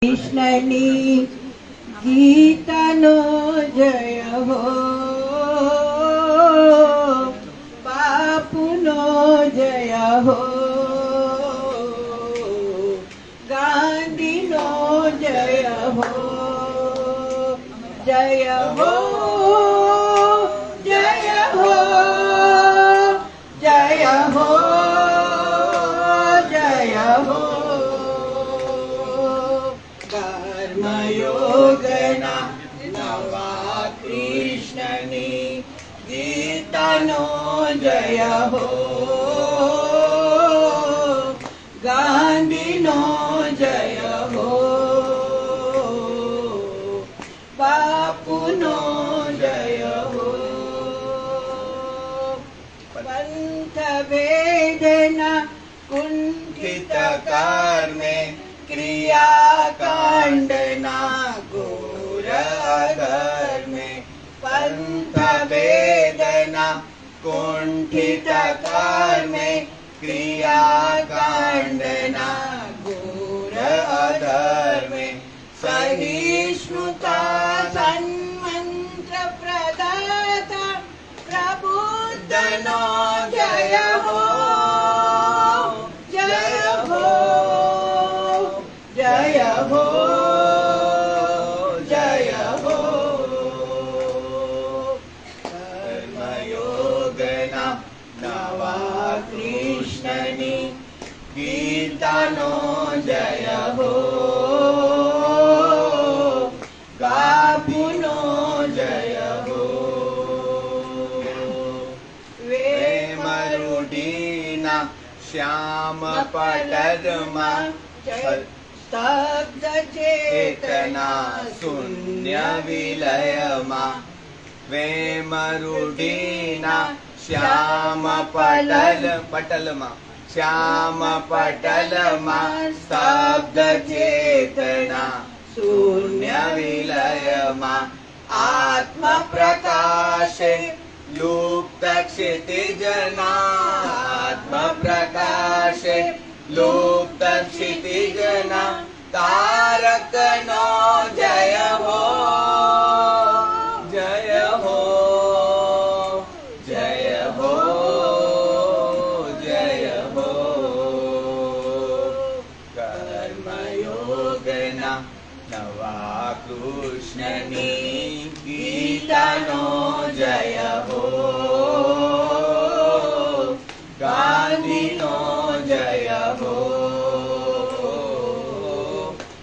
કૃષ્ણની ગીતાનો જય હો, બાપુનો જય હો, ગાંધીનો જય હો, જય હો, જય હો, જય હો, જય હો. કર્મયોગના નવા કૃષ્ણની ગીતાનો જય હો, ગાંધીનો જય હો, બાપુનો જય હો. પંથ વેદના કુંઠિત કર્મે ક્રિયા કાંડના ઘોર અધર્મે, પંથ વેદના કુંઠિત કર્મે ક્રિયા કાંડના ઘોર અધર્મે, સહિષ્ણુતા સન્મંત્ર પ્રદાતા પ્રબુદ્ધનો જય હો, જય હો, જય હો, જય હો. કર્મયોગના નવા કૃષ્ણની ગીતાનો જય હો, બાપુનો જય હો. વેમરૂઢીના શ્યામ પટરમાં સ્તબ્ધ ચેતના શૂન્ય વિલયમાં, વેમરૂઢીના શ્યામ પટલમાં, શ્યામ પટલમાં સ્તબ્ધ ચેતના શૂન્ય વિલયમાં, આત્મ પ્રકાશે લુપ્ત ક્ષિતિજના, આત્મ પ્રકાશે લુપ્ત ક્ષિતિજના તારકનો જય હો, જય હો, જય હો, જય હો. કર્મયોગના નવા કૃષ્ણની ગીતાનો જય હો, ગાંધીનો જય હો,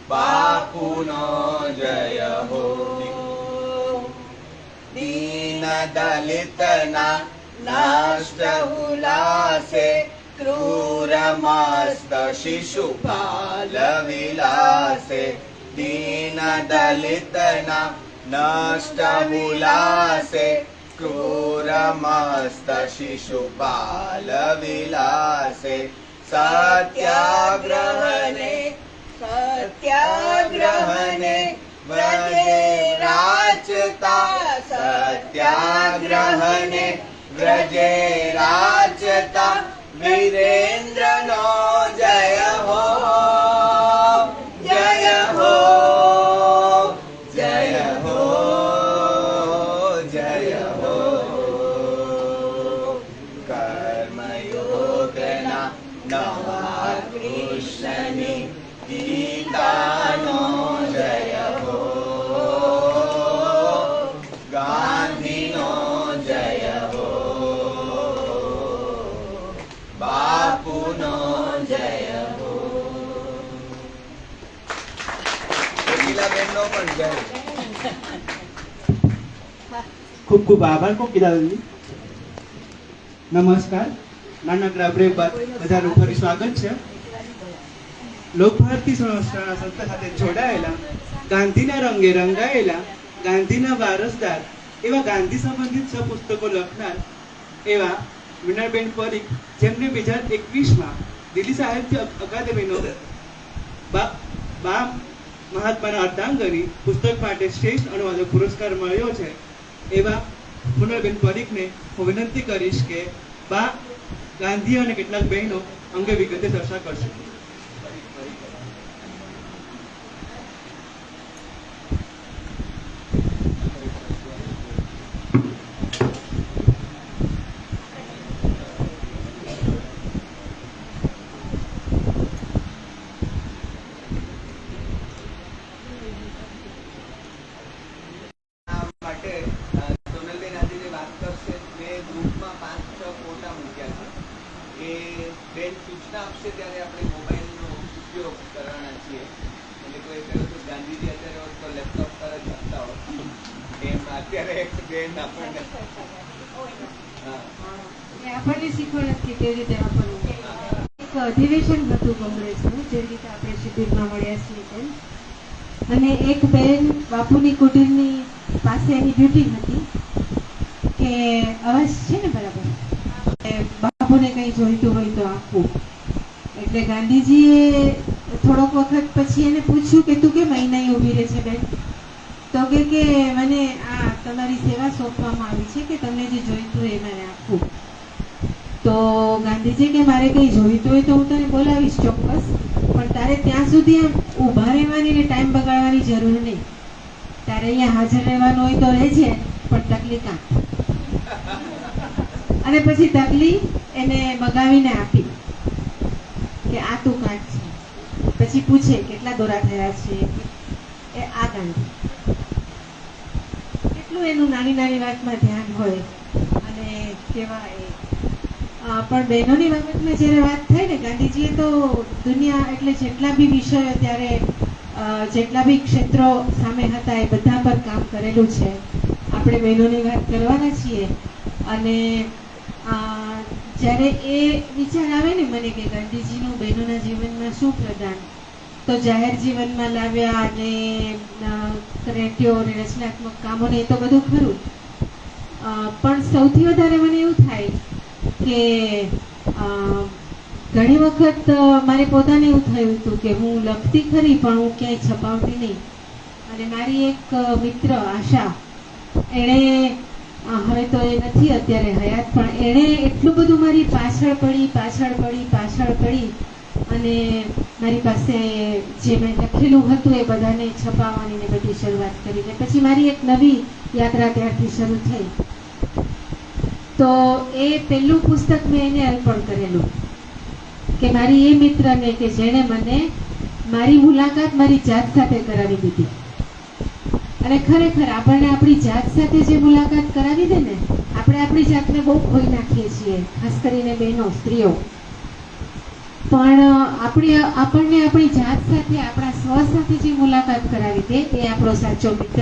બાપુનો જય હો. દીન દલિતના નષ્ટ ઉલ્લાસે ક્રૂર મસ્ત શિશુપાલ વિલાસે, દીન દલિતના નષ્ટ ઉલ્લાસે ક્રૂર મસ્ત શિશુપાલ વિલાસે, સત્યાગ્રહને સત્યાગ્રહને વ્રજે રાચતા, સત્યાગ્રહને વ્રજે રાચતા વીરેન્દ્રનો જય હો, જય હો, જય હો, જય હો. કર્મયોગના નવા કૃષ્ણની ગીતાનો જય હો, ગાંધીનો જય હો, બાપુનો જય હો. બેનનો પણ જય. ખૂબ ખૂબ આભાર કોકિલાબેન. નમસ્કાર. નાનકડા બ્રેક બાદ બધાનું ફરી સ્વાગત છે. લોકભારતી સંસ્થાના સંસ્થા સાથે જોડાયેલા, ગાંધીના રંગે રંગાયેલા, ગાંધીના વારસદાર એવા ગાંધી સંબંધિત પુસ્તકો લખનાર એવા મીનાબેન પરીખ, જેમને 2021માં દિલ્હી સાહિત્ય અકાદમીનો બા મહાત્માના અર્ધાંગની પુસ્તક માટે શ્રેષ્ઠ અનુવાદક પુરસ્કાર મળ્યો છે, એવા મીનાબેન પરીખને હું વિનંતી કરીશ કે બા ગાંધી અને કેટલાક બહેનો અંગે વિગતે ચર્ચા કરશે. કર્યો તો ગાંધીજી અત્યારે હોત તો લેપટોપ પર જ હતા હોત. એમ અત્યારે એક બેન આપણને હા એ આપણને શીખવાડે કે કેવી રીતે વાપરવું. એક અધિવેશન હતું કોંગ્રેસનું, જે રીતે આપણે શિબિરમાં મળ્યા છીએ તેમ. અને એક બેન બાપુની કુટીરની પાસે એની ડ્યુટી હતી કે અવાજ છે ને બરાબર, કે બાપુને કંઈ જોઈતું હોય તો આપવું. એટલે ગાંધીજીએ થોડોક વખત પછી એને પૂછ્યું કે તું કેમ અહીં નહીં ઊભી રહે છે બેન? તો કે મને આ તમારી સેવા સોંપવામાં આવી છે કે તમને જે જોઈતું હોય એ મારે આપવું. તો ગાંધીજી કે મારે કંઈ જોઈતું હોય તો હું તને બોલાવીશ ચોક્કસ, પણ તારે ત્યાં સુધી આમ ઊભા રહેવાની ને ટાઈમ બગાડવાની જરૂર નહીં. તારે અહીંયા હાજર રહેવાનું હોય તો રહેજે, પણ તકલી કાં. અને પછી તકલી એને મગાવીને આપી કે આ તું કાંક છે. પછી પૂછે કેટલા દોરા થયા છે, એ આ ગાંધી. કેટલું એનું નાની નાની વાતમાં ધ્યાન હોય અને કેવા એ પણ બહેનોની બાબતમાં જ્યારે વાત થાય ને, ગાંધીજીએ તો દુનિયા એટલે જેટલા બી વિષયો ત્યારે જેટલા બી ક્ષેત્રો સામે હતા એ બધા પર કામ કરેલું છે. આપણે બહેનોની વાત કરવાના છીએ. અને જ્યારે એ વિચાર આવે ને મને કે ગાંધીજીનું બહેનોના જીવનમાં શું પ્રદાન, તો જાહેર જીવનમાં લાવ્યા અને ક્રેટીઓ અને રચનાત્મક કામોને એ તો બધું ખરું, પણ સૌથી વધારે મને એવું થાય કે ઘણી વખત મારે પોતાને એવું થયું હતું કે હું લખતી ખરી પણ હું ક્યાંય છપાવતી નહીં. અને મારી એક મિત્ર આશા, એણે હવે તો એ નથી અત્યારે હયાત, પણ એણે એટલું બધું મારી પાછળ પડી અને મારી પાસે જે મેં લખેલું હતું એ બધાને છપાવવાની ને બધી શરૂઆત કરી. ને પછી મારી એક નવી યાત્રા ત્યારથી શરૂ થઈ. તો એ પહેલું પુસ્તક મેં એને અર્પણ કરેલું કે મારી એ મિત્રને કે જેણે મને મારી મુલાકાત મારી જાત સાથે કરાવી દીધી. અને ખરેખર આપણને આપણી જાત સાથે જે મુલાકાત કરાવી દે ને, આપણે આપણી જાતને બહુ ખોઈ નાખીએ છીએ, ખાસ કરીને બહેનો, સ્ત્રીઓ. પણ આપણને આપણી જાત સાથે, આપણા સ્વ સાથે જે મુલાકાત કરાવી દે એ આપણો સાચો મિત્ર.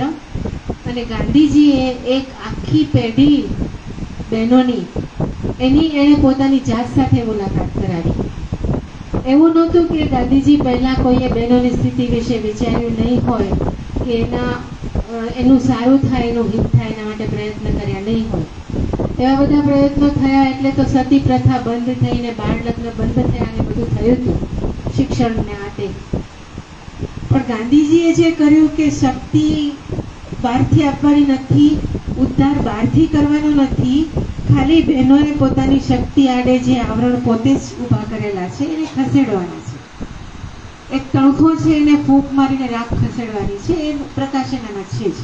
અને ગાંધીજીએ એક આખી પેઢી બહેનોની એણે પોતાની જાત સાથે મુલાકાત કરાવી. એવું નહોતું કે ગાંધીજી પહેલાં કોઈએ બહેનોની સ્થિતિ વિશે વિચાર્યું નહીં હોય કે એનું સારું થાય, એનું હિત થાય, એના માટે પ્રયત્ન કર્યા નહીં હોય. એવા બધા પ્રયત્નો થયા એટલે તો સતી પ્રથા બંધ થઈને બાળ લગ્ન બંધ થયા અને બધું થયું હતું, શિક્ષણને આતે. પણ ગાંધીજીએ જે કર્યું કે શક્તિ બહારથી આપવાની નથી, ઉદ્ધાર બહારથી કરવાનો નથી, ખાલી બહેનોએ પોતાની શક્તિ આડે જે આવરણ પોતે જ ઊભા કરેલા છે એને ખસેડવાના છે. એક તણખો છે એને ફૂંક મારીને રાખ ખસેડવાની છે, એ પ્રકાશ એનામાં છે જ.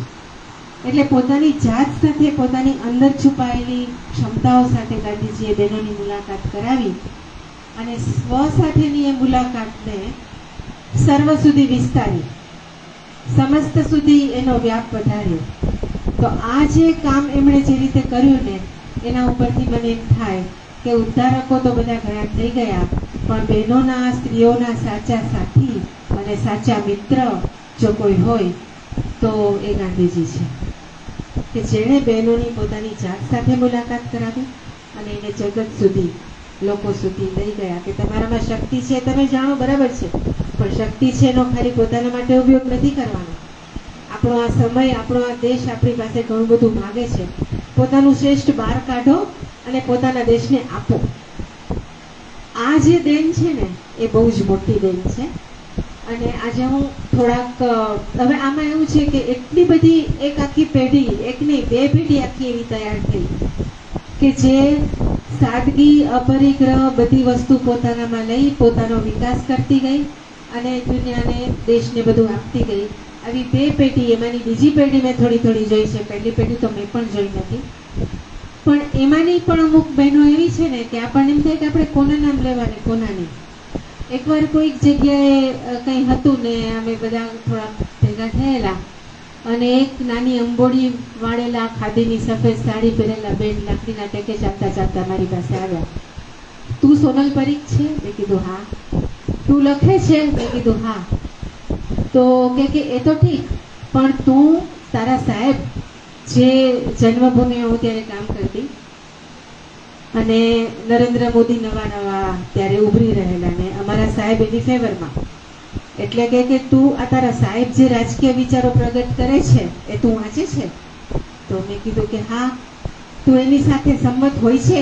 એટલે પોતાની જાત સાથે, પોતાની અંદર છુપાયેલી ક્ષમતાઓ સાથે ગાંધીજીએ બહેનોની મુલાકાત કરાવી અને સ્વ સાથેની એ મુલાકાતને સર્વ સુધી વિસ્તારી, સમસ્ત સુધી એનો વ્યાપ વધાર્યો. તો આ જે કામ એમણે જે રીતે કર્યું ને, એના ઉપરથી મને એમ થાય કે ઉદ્ધારકો તો બધા ઘણા થઈ ગયા, પણ બહેનોના, સ્ત્રીઓના સાચા સાથી અને સાચા મિત્ર જો કોઈ હોય તો એ ગાંધીજી છે, કે જેણે બહેનોની પોતાની જાત સાથે મુલાકાત કરાવી અને એને જગત સુધી, લોકો સુધી લઈ ગયા કે તમારામાં શક્તિ છે, તમે જાણો બરાબર છે, પણ શક્તિ છે એનો ખાલી પોતાના માટે ઉપયોગ નથી કરવાનો. આપણો આ સમય, આપણો આ દેશ આપણી પાસે ઘણું બધું માગે છે. પોતાનું શ્રેષ્ઠ બહાર કાઢો અને પોતાના દેશને આપો. આ જે દેન છે ને એ બહુ જ મોટી દેન છે. અને આજે હું થોડાક હવે આમાં એવું છે કે એટલી બધી એક આખી પેઢી, એક નહીં બે પેઢી આખી એવી તૈયાર થઈ કે જે સાદગી, અપરિગ્રહ બધી વસ્તુ પોતાનામાં લઈ પોતાનો વિકાસ કરતી ગઈ અને દુનિયાને, દેશને બધું આપતી ગઈ. આવી બે પેઢી, એમાંની બીજી પેઢી મેં થોડી જોઈ છે, પહેલી પેઢી તો મેં પણ જોઈ નથી. પણ એમાંની પણ અમુક બહેનો એવી છે ને કે આપણને એમ થાય કે આપણે કોના નામ લેવાને, કોના નહીં. એકવાર કોઈક જગ્યાએ કંઈ હતું ને અમે બધા થોડા ભેગા થયેલા અને એક નાની અંબોડી વાળેલા ખાદીની સફેદ સાડી પહેરેલા બેન લાકડીના ટેકે ચાલતા મારી પાસે આવ્યા. તું સોનલ પરીખ છે? મેં કીધું હા. તું લખે છે? મેં કીધું હા. તો કે એ તો ઠીક, પણ તું તારા સાહેબ જે જન્મભૂમિ હું ત્યારે કામ કરતી અને નરેન્દ્ર મોદી નવા ત્યારે ઉભરી રહેલા ને અમારા સાહેબ એની ફેવરમાં, એટલે કે તું આ તારા સાહેબ જે રાજકીય વિચારો પ્રગટ કરે છે એ તું વાંચે છે? તો મેં કીધું કે હા. તું એની સાથે સંમત હોય છે?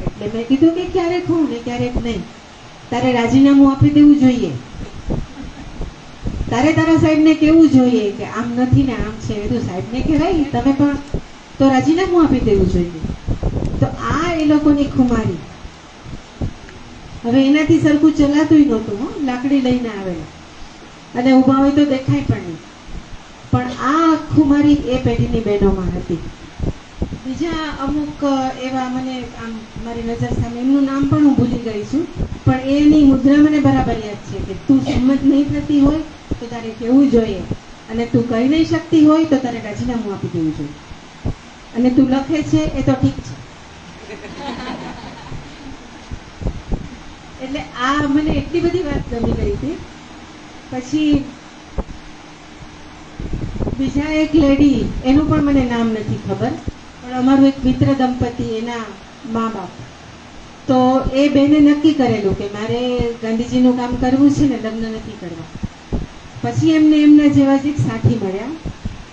એટલે મેં કીધું કે ક્યારેક હું ને ક્યારેક નહીં. તારે રાજીનામું આપી દેવું જોઈએ, તારે તારા સાહેબને કહેવું જોઈએ કે આમ નથી ને આમ છે. તો સાહેબને કહેવાય તમે પણ તો રાજીનામું આપી દેવું જોઈએ. તો આ એ લોકોની ખુમારી. હવે એનાથી સરખું ચલાતું નહોતું, લાકડી લઈને આવેલા અને ઊભા હોય તો દેખાય પણ નહીં. પણ આ ખુમારી એ પેઢીની બહેનોમાં હતી. બીજા અમુક એવા મને આમ મારી નજર સામે, એમનું નામ પણ હું ભૂલી ગઈ છું, પણ એની મુદ્રા મને બરાબર યાદ છે કે તું સંમત નહીં થતી હોય તો તારે કહેવું જોઈએ, અને તું કહી નહીં શકતી હોય તો તારે રાજીનામું આપી દેવું જોઈએ, અને તું લખે છે એ તો ઠીક છે. એટલે આ મને એટલી બધી વાત ગમી ગઈ હતી. પછી બીજા એક લેડી, એનું પણ મને નામ નથી ખબર, પણ અમારું એક મિત્ર દંપતી, એના મા બાપ, તો એ બેને નક્કી કરેલું કે મારે ગાંધીજીનું કામ કરવું છે ને લગ્ન નથી કરવા. પછી એમને એમના જેવા જ એક સાથી મળ્યા,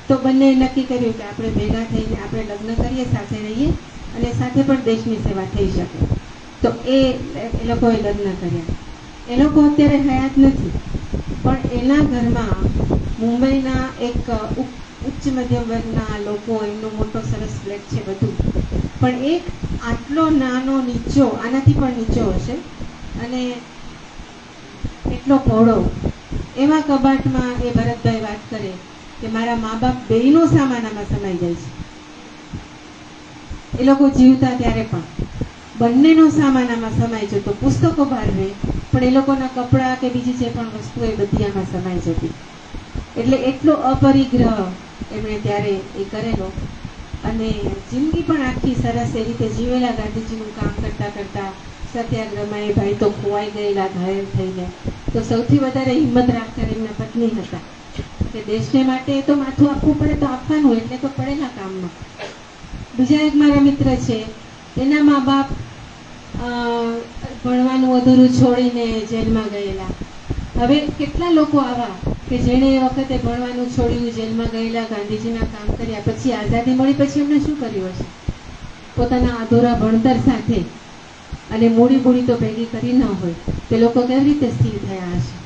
તો બંને નક્કી કર્યું કે આપણે ભેગા થઈને આપણે લગ્ન કરીએ, સાથે રહીએ અને સાથે પણ દેશની સેવા થઈ શકે. તો એ લોકોએ લગ્ન કર્યા. એ લોકો અત્યારે હયાત નથી, પણ એના ઘરમાં મુંબઈના એક ઉચ્ચ મધ્યમ વર્ગના લોકો, એમનો મોટો સરસ ફ્લેટ છે બધું, પણ એક આટલો નાનો નીચો, આનાથી પણ નીચો હશે અને એટલો પહોળો, એવા કબાટમાં એ ભરતભાઈ વાત કરે કે મારા મા બાપ બેયનો સામાનામાં સમાઈ જાય છે. એ લોકો જીવતા ત્યારે પણ બંનેનો સામાનામાં સમાઈ જતો. પુસ્તકો બહાર રહે પણ એ લોકોના કપડાં કે બીજી જે પણ વસ્તુ એ બધી આમાં સમાઈ જતી. એટલે એટલો અપરિગ્રહ એમણે ત્યારે એ કરેલો અને જિંદગી પણ આખી સરસ એ રીતે જીવેલા. ગાંધીજીનું કામ કરતા કરતા સત્યાગ્રહમાં એ ભાઈ તો ખોવાઈ ગયેલા, ઘાયલ થઈને. તો સૌથી વધારે હિંમત રાખતા એમના પત્ની હતા કે દેશને માટે તો માથું આપવું પડે તો આપવાનું, એટલે તો પડેલા કામમાં. બીજા એક મારા મિત્ર છે, એના મા બાપ ભણવાનું અધૂરું છોડીને જેલમાં ગયેલા. હવે કેટલા લોકો આવા કે જેણે એ વખતે ભણવાનું છોડ્યું, જેલમાં ગયેલા, ગાંધીજીના કામ કર્યા, પછી આઝાદી મળી પછી એમણે શું કર્યું હશે? પોતાના અધૂરા ભણતર સાથે અને મૂડી તો ભેગી કરી ન હોય, તે લોકો કેવી રીતે સ્થિર થયા હશે?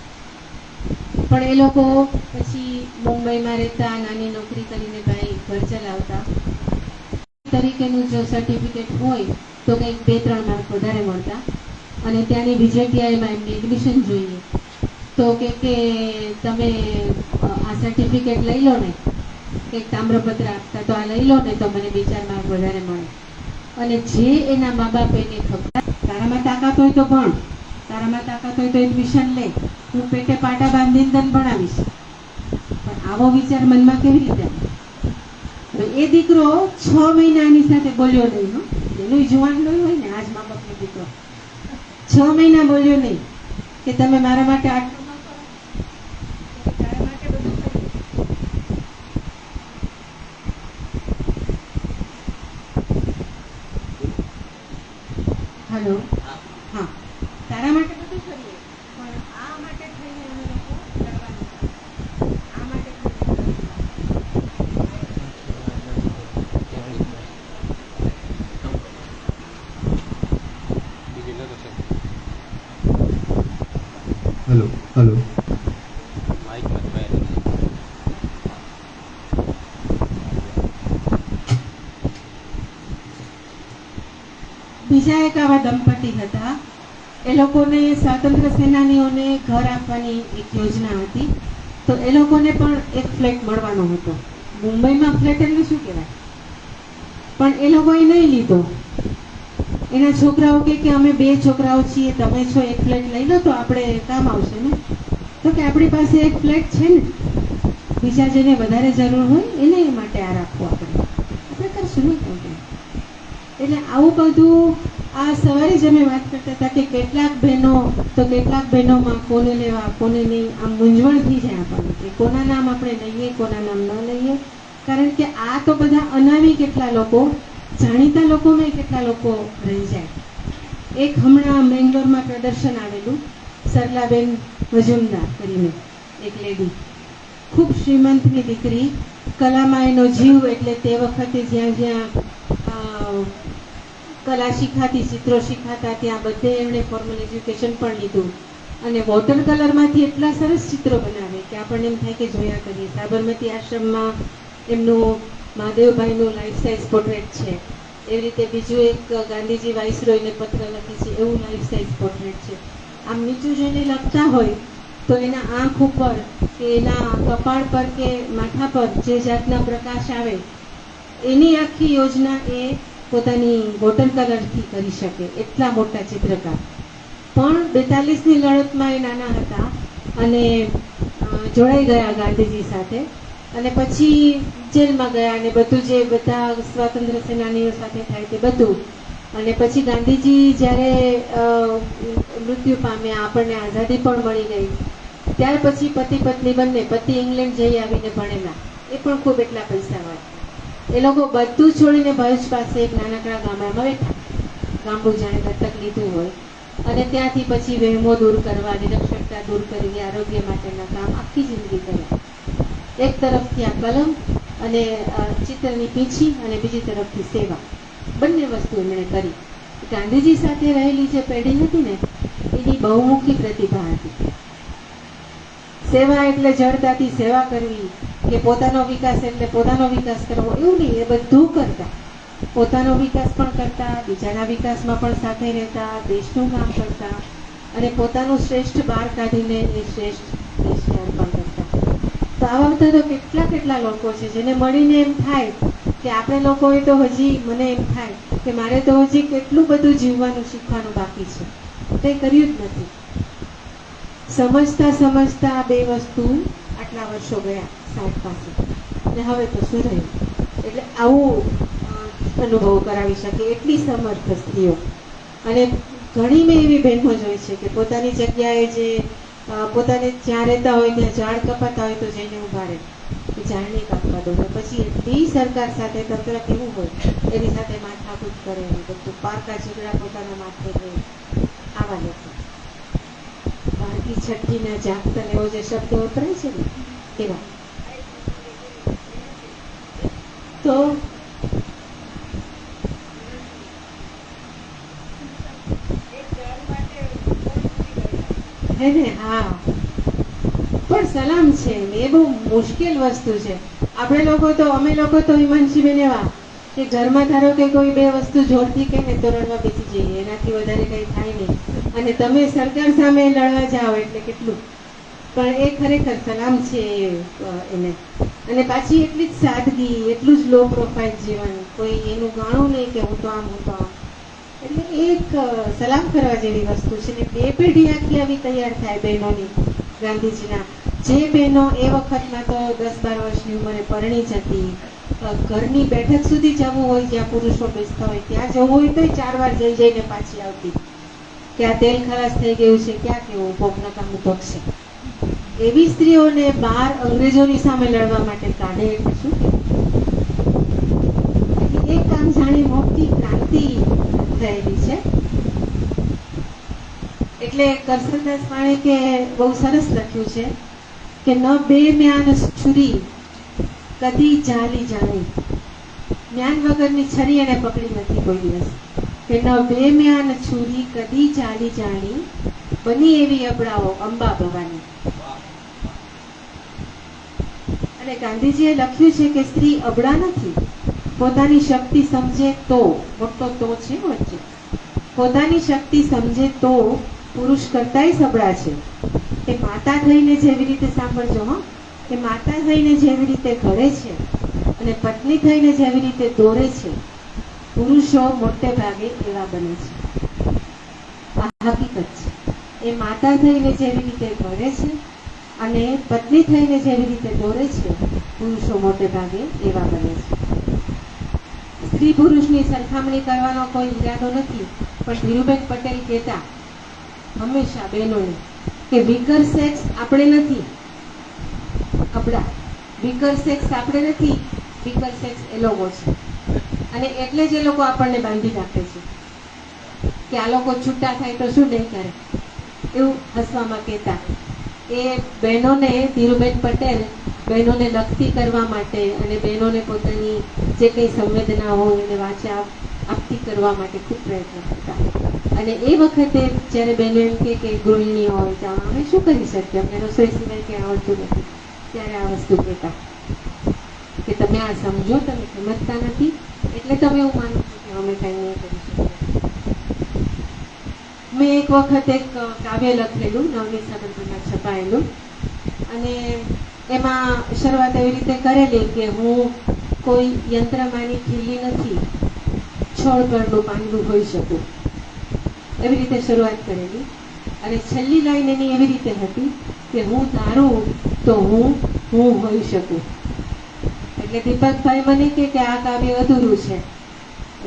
પણ એ લોકો પછી મુંબઈમાં રહેતા, નાની નોકરી કરીને ભાઈ ઘર ચલાવતા. તરીકેનું જો સર્ટિફિકેટ હોય તો કંઈક 2-3 માર્ક વધારે મળતા, અને ત્યાંની બીજેટીઆઈમાં એમને એડમિશન જોઈએ તો કે તમે આ સર્ટિફિકેટ લઈ લો ને, કંઈક તામ્રપત્ર આપતા, તો આ લઈ લો ને તો મને 2-4 માર્ક વધારે મળે. અને જે એના મા બાપ એને ખબર, તારામાં તાકાત હોય તો ભણ, તારામાં તાકાત હોય તો એડમિશન લે, હું પેટે પાટા બાંધીને તને ભણાવીશ. પણ આવો વિચાર મનમાં કેવી રીતે? એ દીકરો 6 મહિના એની સાથે બોલ્યો નહીં. એનું જુવાન નહીં હોય ને, આજ મા બાપનો દીકરો 6 મહિના બોલ્યો નહીં કે તમે મારા માટે આટલું ન કરો, તારા માટે બધું કરી. હેલો, હા, તારા માટે બધું કરીએ, પણ આ માટે થઈને અમે લોકો લડવાનું કામ, આ માટે हेलो हेलो બીજા એક આવા દંપતી હતા. એ લોકોને સ્વાતંત્ર્ય સેનાનીઓને ઘર આપવાની એક યોજના હતી, તો એ લોકોને પણ એક ફ્લેટ મળવાનો હતો. મુંબઈમાં ફ્લેટ એટલે શું કહેવાય, પણ એ લોકોએ નહીં લીધો. એના છોકરાઓ કે અમે 2 છોકરાઓ છીએ, તમે છો, એક ફ્લેટ લઈ લો તો આપણે કામ આવશે ને. તો કે આપણી પાસે એક ફ્લેટ છે ને, બીજા જેને વધારે જરૂર હોય એને માટે આ રાખવું, આપણે કરશું ને. એટલે આવું બધું આ સવારે જ અમે વાત કરતા હતા કે કેટલાક બહેનોમાં કોને લેવા કોને નહીં આમ મૂંઝવણ થઈ જાય આપણને કે કોના નામ આપણે લઈએ કોના નામ ન લઈએ, કારણ કે આ તો બધા અનામી કેટલા લોકો, જાણીતા લોકોમાં કેટલા લોકો રહી જાય. એક હમણાં બેંગ્લોરમાં પ્રદર્શન આવેલું, સરલાબેન મજુમદાર કરીને એક લેડી, ખૂબ શ્રીમંતની દીકરી, કલામાં એનો જીવ, એટલે તે વખતે જ્યાં કલા શીખાતી, ચિત્રો શીખાતા ત્યાં બધે એમણે ફોર્મલ એજ્યુકેશન પણ લીધું અને વોટર કલરમાંથી એટલા સરસ ચિત્રો બનાવે કે આપણને એમ થાય કે જોયા કરીએ. સાબરમતી આશ્રમમાં એમનું મહાદેવભાઈનું લાઈફ સાઇઝ પોર્ટ્રેટ છે, એવી રીતે બીજું એક ગાંધીજી વાઇસરોયને પત્ર લખે છે એવું લાઈફ સાઇઝ પોર્ટ્રેટ છે. આમ નીચું જોઈને લખતા હોય તો એના આંખ ઉપર કે એના કપાળ પર કે માથા પર જે જાતના પ્રકાશ આવે એની આખી યોજના એ પોતાની વોટર કલરથી કરી શકે, એટલા મોટા ચિત્રકાર. પણ 42ની લડતમાં એ નાના હતા અને જોડાઈ ગયા ગાંધીજી સાથે અને પછી જેલમાં ગયા અને બધું જે બધા સ્વાતંત્ર્ય સેનાનીઓ સાથે થાય તે બધું. અને પછી ગાંધીજી જ્યારે મૃત્યુ પામ્યા, આપણને આઝાદી પણ મળી ગઈ, ત્યાર પછી પતિ પત્ની બંને, પતિ ઇંગ્લેન્ડ જઈ આવીને ભણેલા, એ પણ ખૂબ એટલા પૈસાવાળા. એ લોકો બધું છોડીને ભરૂચ પાસે એક નાનકડા ગામડામાં બેઠા, ગામડું જાણે દત્તક લીધું હોય, અને ત્યાંથી પછી વહેમો દૂર કરવા, નિરક્ષરતા દૂર કરવી, આરોગ્ય માટેના કામ આખી જિંદગી કર્યા. એક તરફથી આ કલમ અને ચિત્રની પીંછી અને બીજી તરફથી સેવા, બંને વસ્તુ એમણે કરી. ગાંધીજી સાથે રહેલી જે પેઢી હતી ને એની બહુમુખી પ્રતિભા હતી. સેવા એટલે જડતાથી સેવા કરવી કે પોતાનો વિકાસ એટલે પોતાનો વિકાસ કરવો, એવું નહીં. એ બધું કરતા, પોતાનો વિકાસ પણ કરતા, બીજાના વિકાસમાં પણ સાથે રહેતા, દેશનું કામ કરતા અને પોતાનું શ્રેષ્ઠ બહાર કાઢીને એ શ્રેષ્ઠ દેશને અર્પણ કરતા. તો આવા બધા તો કેટલા લોકો છે જેને મળીને એમ થાય કે આપણે લોકોએ તો હજી, મને એમ થાય કે મારે તો હજી કેટલું બધું જીવવાનું શીખવાનું બાકી છે, કંઈ કર્યું જ નથી. સમજતા બે વસ્તુ આટલા વર્ષો ગયા 60 પાસે, અને હવે તો શું રહ્યું. એટલે આવું અનુભવ કરાવી શકે એટલી સમર્થ સ્ત્રીઓ. અને ઘણી મેં એવી બહેનો જોઈ છે કે પોતાની જગ્યાએ જે પોતાને જ્યાં રહેતા હોય ત્યાં ઝાડ કપાતા હોય તો જઈને ઊભા રહે કે ઝાડ નહીં કાપવા દો, પછી એટલી સરકાર સાથે તંત્ર કેવું હોય એની સાથે માથાકૂટ કરે, બધું પારકા ઝઘડા પોતાના માથે લે. આવા લોકો બાળકી છઠ્ઠીના જાગતા એવો જે શબ્દ વપરાય છે ને એવા. તો હે ને, હા, પણ સલામ છે, એ બહુ મુશ્કેલ વસ્તુ છે. અમે લોકો તો હિમાંશીબેન એવા કે ઘરમાં ધારો કે કોઈ બે વસ્તુ જોડતી કે ને તો રડવા બેસી જઈએ, એનાથી વધારે કંઈ થાય નહીં. અને તમે સરકાર સામે લડવા જાઓ એટલે કેટલું, પણ એ ખરેખર સલામ છે એને. અને પાછી એટલી જ સાદગી, એટલું જ લો પ્રોફાઇલ જીવન, કોઈ એનું ગાણું નહીં કે હું તો આમ. એટલે એક સલામ કરવા જેવી વસ્તુ છે ને. બે પેઢી આખી આવી તૈયાર થાય બહેનોની, ગાંધીજીના. જે બહેનો એ વખતમાં તો 10-12 વર્ષની ઉંમરે પરણી જતી, ઘરની બેઠક સુધી જવું હોય જ્યાં પુરુષો બેસતા હોય ત્યાં જવું હોય તો 4 વાર જઈને પાછી આવતી કે આ તેલ ખલાસ થઈ ગયું છે, ક્યાં કેવું ભોગ નકામું ભોગશે. એવી સ્ત્રીઓને બહાર અંગ્રેજોની સામે લડવા માટે કાઢે એટલે શું કહેવાય. એક કામ જાણે મોટી ક્રાંતિ થયેલી છે. એટલે કરસનદાસ માણેકે બહુ સરસ લખ્યું છે કે ન બે મ્યાન છુરી કદી જાલી જાણી. જ્ઞાન વગરની છરી એને પકડી નથી કોઈ દિવસ. કે ન બે મ્યાન છુરી કદી જાલી જાણી, બની એવી અબડાઓ અંબા ભવાની. અને ગાંધીજીએ લખ્યું છે કે સ્ત્રી અબડા નથી, પોતાની શક્તિ સમજે તો, મોટો તો છે વચ્ચે, પોતાની શક્તિ સમજે તો પુરુષ કરતાંય સબળા છે. કે માતા થઈને જેવી રીતે, સાંભળજો હા, કે માતા થઈને જેવી રીતે ઘરે છે અને પત્ની થઈને જેવી રીતે દોરે છે, પુરુષો મોટે ભાગે એવા બને છે. આ હકીકત છે. એ માતા થઈને જેવી રીતે ઘરે છે અને પત્ની થઈને જેવી રીતે દોરે છે, પુરુષો મોટે ભાગે એવા બને છે. સ્ત્રી પુરુષની સરખામણી કરવાનો કોઈ ઈરાદો નથી, પણ ધીરુભાઈ પટેલ કહેતા હંમેશા બહેનોને કે વીકર સેક્સ આપણે નથી, કપડા વીકર સેક્સ આપણે નથી, વીકર સેક્સ એ લોકો છે. અને એટલે જ એ લોકો આપણને બાંધી રાખે છે કે આ લોકો છૂટા થાય તો શું નહીં કરે, એવું હસવામાં કહેતા. એ બહેનોને ધીરુભાઈ પટેલ બહેનોને લગતી કરવા માટે અને બહેનોને પોતાની જે કંઈ સંવેદના હોય એને વાચા આપતી કરવા માટે ખૂબ પ્રયત્ન કરતા. અને એ વખતે જ્યારે બહેનો એમ કે ગૃહિણી હોય તો અમે શું કરી શકીએ, અમને રસોઈ સિવાય કંઈ આવડતું નથી, ત્યારે આ વસ્તુ કહેતા કે તમે આ સમજો, તમે સમજતા નથી એટલે તમે એવું માનો છો કે અમે કંઈ નહીં કરી શકીએ. મેં એક વખત એક કાવ્ય લખેલું, નવનીત સાબરકરમાં છપાયેલું, અને એમાં શરૂઆત એવી રીતે કરેલી કે હું કોઈ યંત્રમાની ખીલી નથી, છોડ પરનું પાંદડું હોઈ શકું, એવી રીતે શરૂઆત કરેલી. અને છેલ્લી લાઈન એની એવી રીતે હતી કે હું ધારું તો હું હોઈ શકું. એટલે દીપકભાઈ મને કે આ કાવ્ય અધૂરું છે.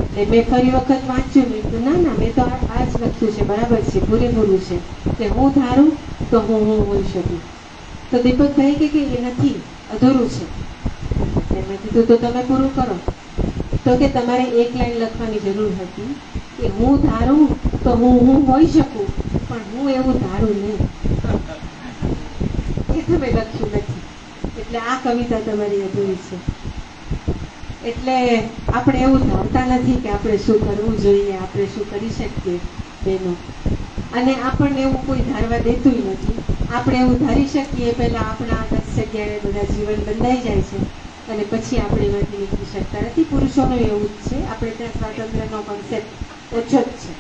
એટલે મેં ફરી વખત વાંચ્યું, મેં કીધું ના ના, મેં તો આ જ લખ્યું છે, બરાબર છે, પૂરેપૂરું છે કે હું ધારું તો હું હોઈ શકું. તો દીપકભાઈ કે એ નથી, અધૂરું છે. મેં કીધું તો તમે પૂરું કરો. તો કે તમારે એક લાઈન લખવાની જરૂર હતી કે હું ધારું તો હું હોઈ શકું, પણ હું એવું ધારું નહીં. એ તમે લખ્યું નથી, એટલે આ કવિતા તમારી અધૂરી છે. એટલે આપણે એવું ધારતા નથી કે આપણે શું કરવું જોઈએ, આપણે શું કરી શકીએ બહેનો, અને આપણને એવું કોઈ ધારવા દેતું નથી. આપણે એવું ધારી શકીએ પહેલાં આપણા 10 જગ્યાએ બધા જીવન બંધાઈ જાય છે અને પછી આપણે એમાંથી નીકળી શકતા નથી. પુરુષોનું એવું જ છે, આપણે ત્યાં સ્વાતંત્ર્યનો કોન્સેપ્ટ ઓછો જ છે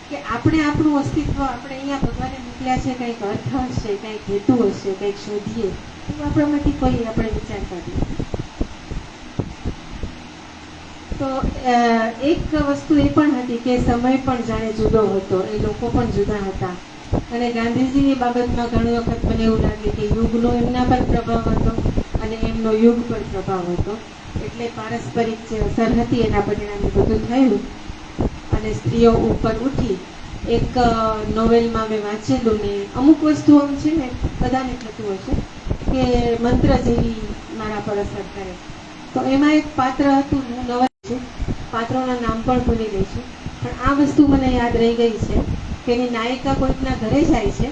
કે આપણે આપણું અસ્તિત્વ આપણે અહીંયા ભગવાને મોકલ્યા છે, કંઈક અર્થ હશે, કંઈક હેતુ હશે, કંઈક શોધીએ, એવું આપણામાંથી કોઈ આપણે વિચારતા નથી. તો એક વસ્તુ એ પણ હતી કે સમય પણ જાણે જુદો હતો, એ લોકો પણ જુદા હતા. અને ગાંધીજીની બાબતમાં ઘણી વખત મને એવું લાગે કે યુગનો એમના પર પ્રભાવ હતો અને એમનો યુગ પર પ્રભાવ હતો. એટલે પારસ્પરિક જે અસર હતી એના પરિણામે બધું થયું અને સ્ત્રીઓ ઉપર ઉઠી. એક નોવેલમાં મેં વાંચેલું, ને અમુક વસ્તુ આમ છે ને બધાને થતું હશે કે મંત્ર જેવી મારા પર અસર કરે. તો એમાં એક પાત્ર હતું, હું નવલ છું, પાત્રોના નામ પણ ભૂલી ગઈ છું, પણ આ વસ્તુ મને યાદ રહી ગઈ છે કે એની નાયિકા કોઈકના ઘરે જાય છે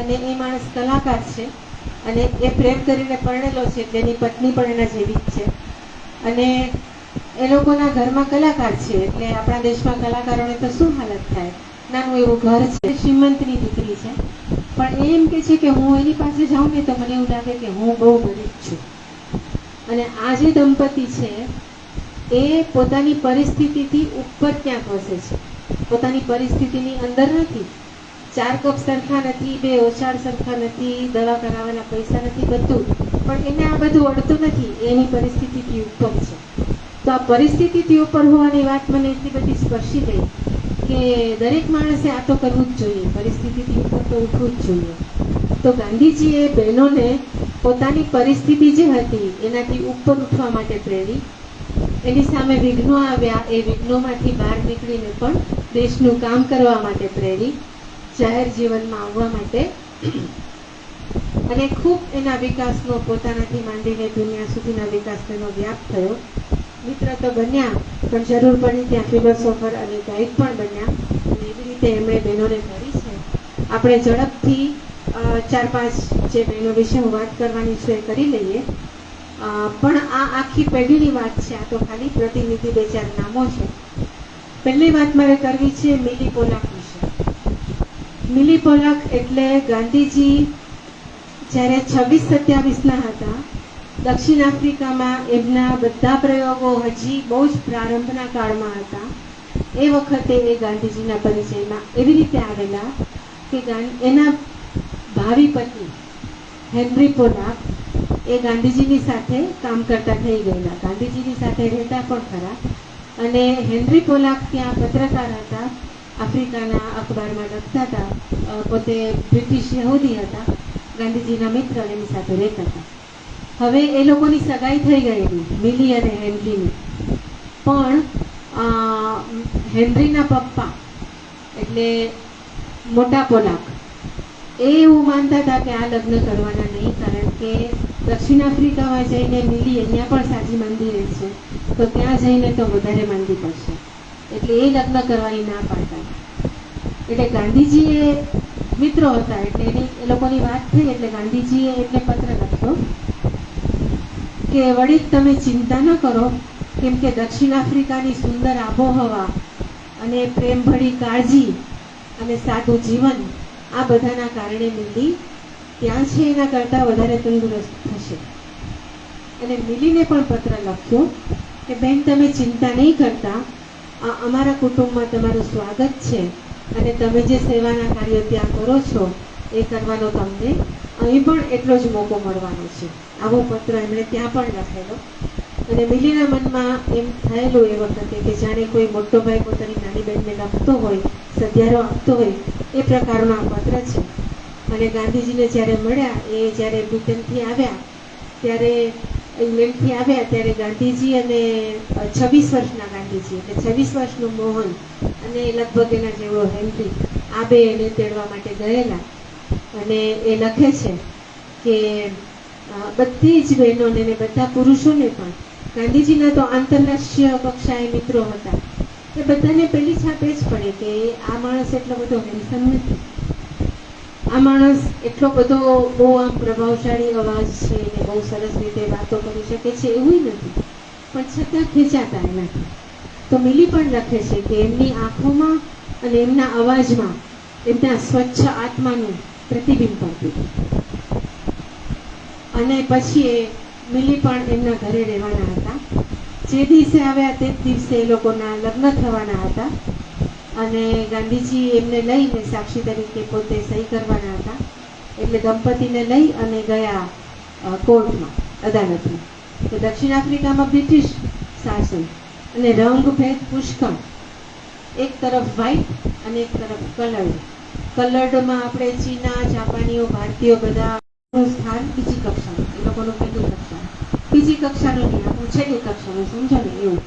અને એ માણસ કલાકાર છે અને એ પ્રેમ કરીને પરણેલો છે, એટલે એની પત્ની પણ એના જેવી જ છે. અને એ લોકોના ઘરમાં કલાકાર છે, એટલે આપણા દેશમાં કલાકારોને તો શું હાલત થાય, નાનું એવું ઘર છે, શ્રીમંતની દીકરી છે, પણ એ એમ કે છે કે હું એની પાસે જાઉં ને તો મને એવું લાગે કે હું બહુ ગરીબ છું. અને આ જે દંપતી છે એ પોતાની પરિસ્થિતિથી ઉપર ક્યાંક વસે છે, પોતાની પરિસ્થિતિની અંદર નથી. 4 કપ સરખા નથી, 2 ઓછાળ સરખા નથી, દવા કરાવવાના પૈસા નથી, બધું, પણ એને આ બધું અડતું નથી, એની પરિસ્થિતિથી ઉપર છે. તો આ પરિસ્થિતિથી ઉપર હોવાની વાત મને એટલી બધી સ્પર્શી ગઈ કે દરેક માણસે આ તો કરવું જ જોઈએ, પરિસ્થિતિથી ઉપર તો ઉઠવું જ જોઈએ. તો ગાંધીજીએ બહેનોને પોતાની પરિસ્થિતિ જે હતી એનાથી ઉપર ઉઠવા માટે પ્રેરી. એની સામે વિઘ્નો આવ્યા, એ વિઘ્નોમાંથી બહાર નીકળીને પણ દેશનું કામ કરવા માટે પ્રેરી, જાહેર જીવનમાં આવવા માટે. અને ખૂબ એના વિકાસનો પોતાનાથી માંડીને દુનિયા સુધીના વિકાસનો વ્યાપ થયો. મિત્ર તો બન્યા, પણ જરૂર પડી ત્યાં ફિલોસોફર અને ગાઈડ પણ બન્યા. અને એવી રીતે એમણે બહેનોને કરી છે. આપણે ઝડપથી 4-5 જે બહેનો વિશે હું વાત કરવાની છું એ કરી લઈએ. પણ આ આખી પેઢીની વાત છે, આ તો ખાલી પ્રતિનિધિ 2-4 નામો છે. પહેલી વાત મારે કરવી છે મિલી પોલાક વિશે. મિલી પોલાક એટલે ગાંધીજી જ્યારે 26-27ના હતા, દક્ષિણ આફ્રિકામાં એમના બધા પ્રયોગો હજી બહુ જ પ્રારંભના કાળમાં હતા. એ વખતે એ ગાંધીજીના પરિચયમાં એવી રીતે આવેલા કે એના ભાવિ પત્ની હેનરી પોલાક એ ગાંધીજીની સાથે કામ કરતા થઈ ગયેલા, ગાંધીજીની સાથે રહેતા પણ ખરા. અને હેનરી પોલાક ત્યાં પત્રકાર હતા, આફ્રિકાના અખબારમાં લખતા હતા, પોતે બ્રિટિશ યહૂદી હતા, ગાંધીજીના મિત્ર એની સાથે રહેતા હતા. હવે એ લોકોની સગાઈ થઈ ગયેલી મિલી અને હેનરીની, પણ હેનરીના પપ્પા એટલે મોટા પોલાક એ એવું માનતા હતા કે આ લગ્ન કરવાના નહીં, કારણ કે દક્ષિણ આફ્રિકામાં જઈને મિલી અહીંયા પણ સાજી માંદી રહે છે, તો ત્યાં જઈને તો વધારે માંદી પડશે, એટલે એ લગ્ન કરવાની ના પાડતા. એટલે ગાંધીજીએ મિત્રો હતા એટલે એ લોકોની વાત થઈ એટલે ગાંધીજીએ એટલે પત્ર લખ્યો કે વળી તમે ચિંતા ન કરો, કેમ કે દક્ષિણ આફ્રિકાની સુંદર આબોહવા અને પ્રેમભરી કાળજી અને સાદું જીવન આ બધાના કારણે મિલી ત્યાં છે એના કરતાં વધારે તંદુરસ્ત થશે. અને મિલીને પણ પત્ર લખ્યો કે બેન તમે ચિંતા નહીં કરતા, અમારા કુટુંબમાં તમારું સ્વાગત છે અને તમે જે સેવાના કાર્યો ત્યાં કરો છો એ કરવાનો તમને અહીં પણ એટલો જ મોકો મળવાનો છે. આવો પત્ર એમણે ત્યાં પણ લખેલો. અને મિલીના મનમાં એમ થયેલું એ વખતે કે જાણે કોઈ મોટો ભાઈ પોતાની નાની બહેનને લખતો હોય, સધિયારો આપતો હોય એ પ્રકારનો આ પત્ર છે. અને ગાંધીજીને જ્યારે મળ્યા, એ જ્યારે બ્રિટનથી આવ્યા ત્યારે ઇંગ્લેન્ડથી આવ્યા ત્યારે ગાંધીજી અને 26 વર્ષના ગાંધીજી એટલે 26 વર્ષનું મોહન અને લગભગ એના જેવડો હેનરી આ બે એને તેડવા માટે ગયેલા. અને એ લખે છે કે બધી જ બહેનોને ને બધા પુરુષોને પણ ગાંધીજીના તો આંતરરાષ્ટ્રીય કક્ષાએ મિત્રો હતા, એ બધાને પેલી છાપે જ પડે કે આ માણસ એટલો બધો હેન્ડસમ નથી, આ માણસ એટલો બધો બહુ આમ પ્રભાવશાળી અવાજ છે ને બહુ સરસ રીતે વાતો કરી શકે છે એવું નથી, પણ છતાં ખેંચાતા એનાથી. તો મિલી પણ લખે છે કે એમની આંખોમાં અને એમના અવાજમાં એમના સ્વચ્છ આત્માનું પ્રતિબિંબ પડતું. અને પછી એ મિલી પણ એમના ઘરે રહેવાના હતા. જે દિવસે આવ્યા તે જ દિવસે એ લોકોના લગ્ન થવાના હતા અને ગાંધીજી એમને લઈને સાક્ષી તરીકે પોતે સહી કરવાના હતા. એટલે દંપતીને લઈ અને ગયા કોર્ટમાં, અદાલતમાં. તો દક્ષિણ આફ્રિકામાં બ્રિટિશ શાસન અને રંગભેદ પુષ્કળ, એક તરફ વ્હાઇટ અને એક તરફ કલર્ડ. કલર્ડમાં આપણે ચીના, જાપાનીઓ, ભારતીયો બધા સ્થાન બીજી કક્ષાનું, એ લોકોનું પહેલી કક્ષા, બીજી કક્ષાનું નહીં, આપણું છેલ્લી કક્ષાનું, સમજો ને એવું.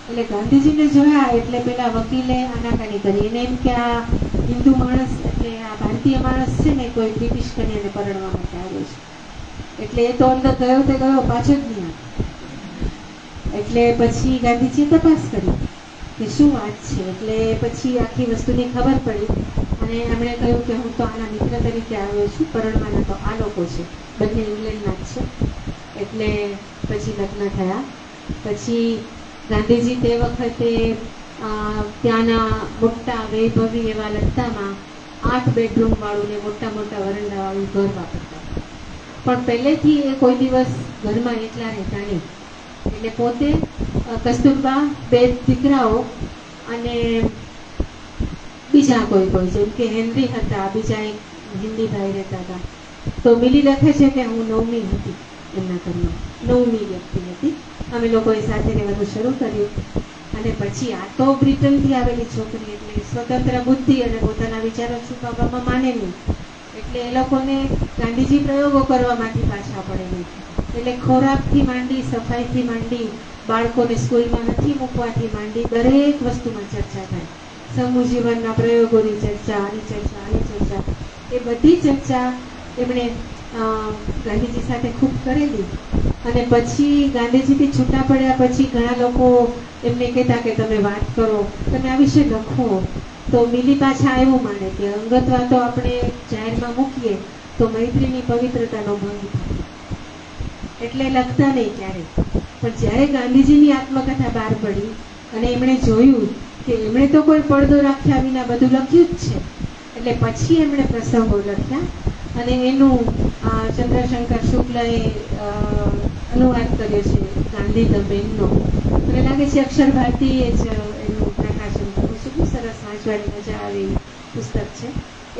એટલે ગાંધીજીને જોયા એટલે પેલા વકીલે આનાકાની કરી, એને એમ કે આ હિન્દુ માણસ એટલે આ ભારતીય માણસ છે ને કોઈ બ્રિટિશ કન્યાને પરણવા માટે આવ્યો છે. એટલે એ તો અંદર ગયો તે ગયો, પાછો જ નહીં આવ્યો. એટલે પછી ગાંધીજીએ તપાસ કરી કે શું વાત છે. એટલે પછી આખી વસ્તુની ખબર પડી અને એમણે કહ્યું કે હું તો આના મિત્ર તરીકે આવ્યો છું, પરણવાના તો આ લોકો છે, બંને ઇંગ્લેન્ડના જ છે. એટલે પછી લગ્ન થયા. પછી ગાંધીજી તે વખતે ત્યાંના મોટા વૈભવી એવા લત્તામાં 8 બેડરૂમ વાળું ને મોટા મોટા વરંડાવાળું ઘર વાપરતા. પણ પહેલેથી એ કોઈ દિવસ ઘરમાં એકલા રહેતા નહીં. એટલે પોતે કસ્તુરબા, 2 દીકરાઓ અને બીજા કોઈ જેમ કે હેનરી હતા, બીજા એક હિન્દી ભાઈ રહેતા હતા. તો મિલી લખે છે કે હું 9મી હતી એમના ઘરમાં, 9મી વ્યક્તિ હતી. અમે લોકોએ સાથે રહેવાનું શરૂ કર્યું. અને પછી આ તો બ્રિટનથી આવેલી છોકરી એટલે સ્વતંત્ર બુદ્ધિ અને પોતાના વિચારો છુપાવવામાં માને નહીં. એટલે એ લોકોને ગાંધીજી પ્રયોગો કરવામાંથી પાછા પડે નહીં. એટલે ખોરાકથી માંડી, સફાઈથી માંડી, બાળકોને સ્કૂલમાં નથી મૂકવાથી માંડી દરેક વસ્તુમાં ચર્ચા થાય. સમૂહ જીવનના પ્રયોગોની ચર્ચા, આની ચર્ચા, આની ચર્ચા, એ બધી ચર્ચા એમણે ગાંધીજી સાથે ખૂબ કરેલી. અને પછી ગાંધીજીથી છૂટા પડ્યા પછી ઘણા લોકો એમને કહેતા કે તમે વાત કરો, તમે આ વિશે લખો. તો મિલી પાછા એવું માને કે અંગત વાતો આપણે જાહેરમાં મૂકીએ તો મૈત્રીની પવિત્રતાનો ભંગ થાય, એટલે લખતા નહીં ક્યારેય. પણ જ્યારે ગાંધીજીની આત્મકથા બહાર પડી અને એમણે જોયું કે એમણે તો કોઈ પડદો રાખ્યા વિના બધું લખ્યું જ છે, એટલે પછી એમણે પ્રસંગો લખ્યા અને એનું ચંદ્રશંકર શુક્લએ અનુવાદ કર્યો છે, ગાંધી ધ બેનનો. મને લાગે છે અક્ષર ભારતીએ જ એનું પ્રકાશન કર્યું છે. ખૂબ સરસ વાંચવાની મજા આવે એવું પુસ્તક છે.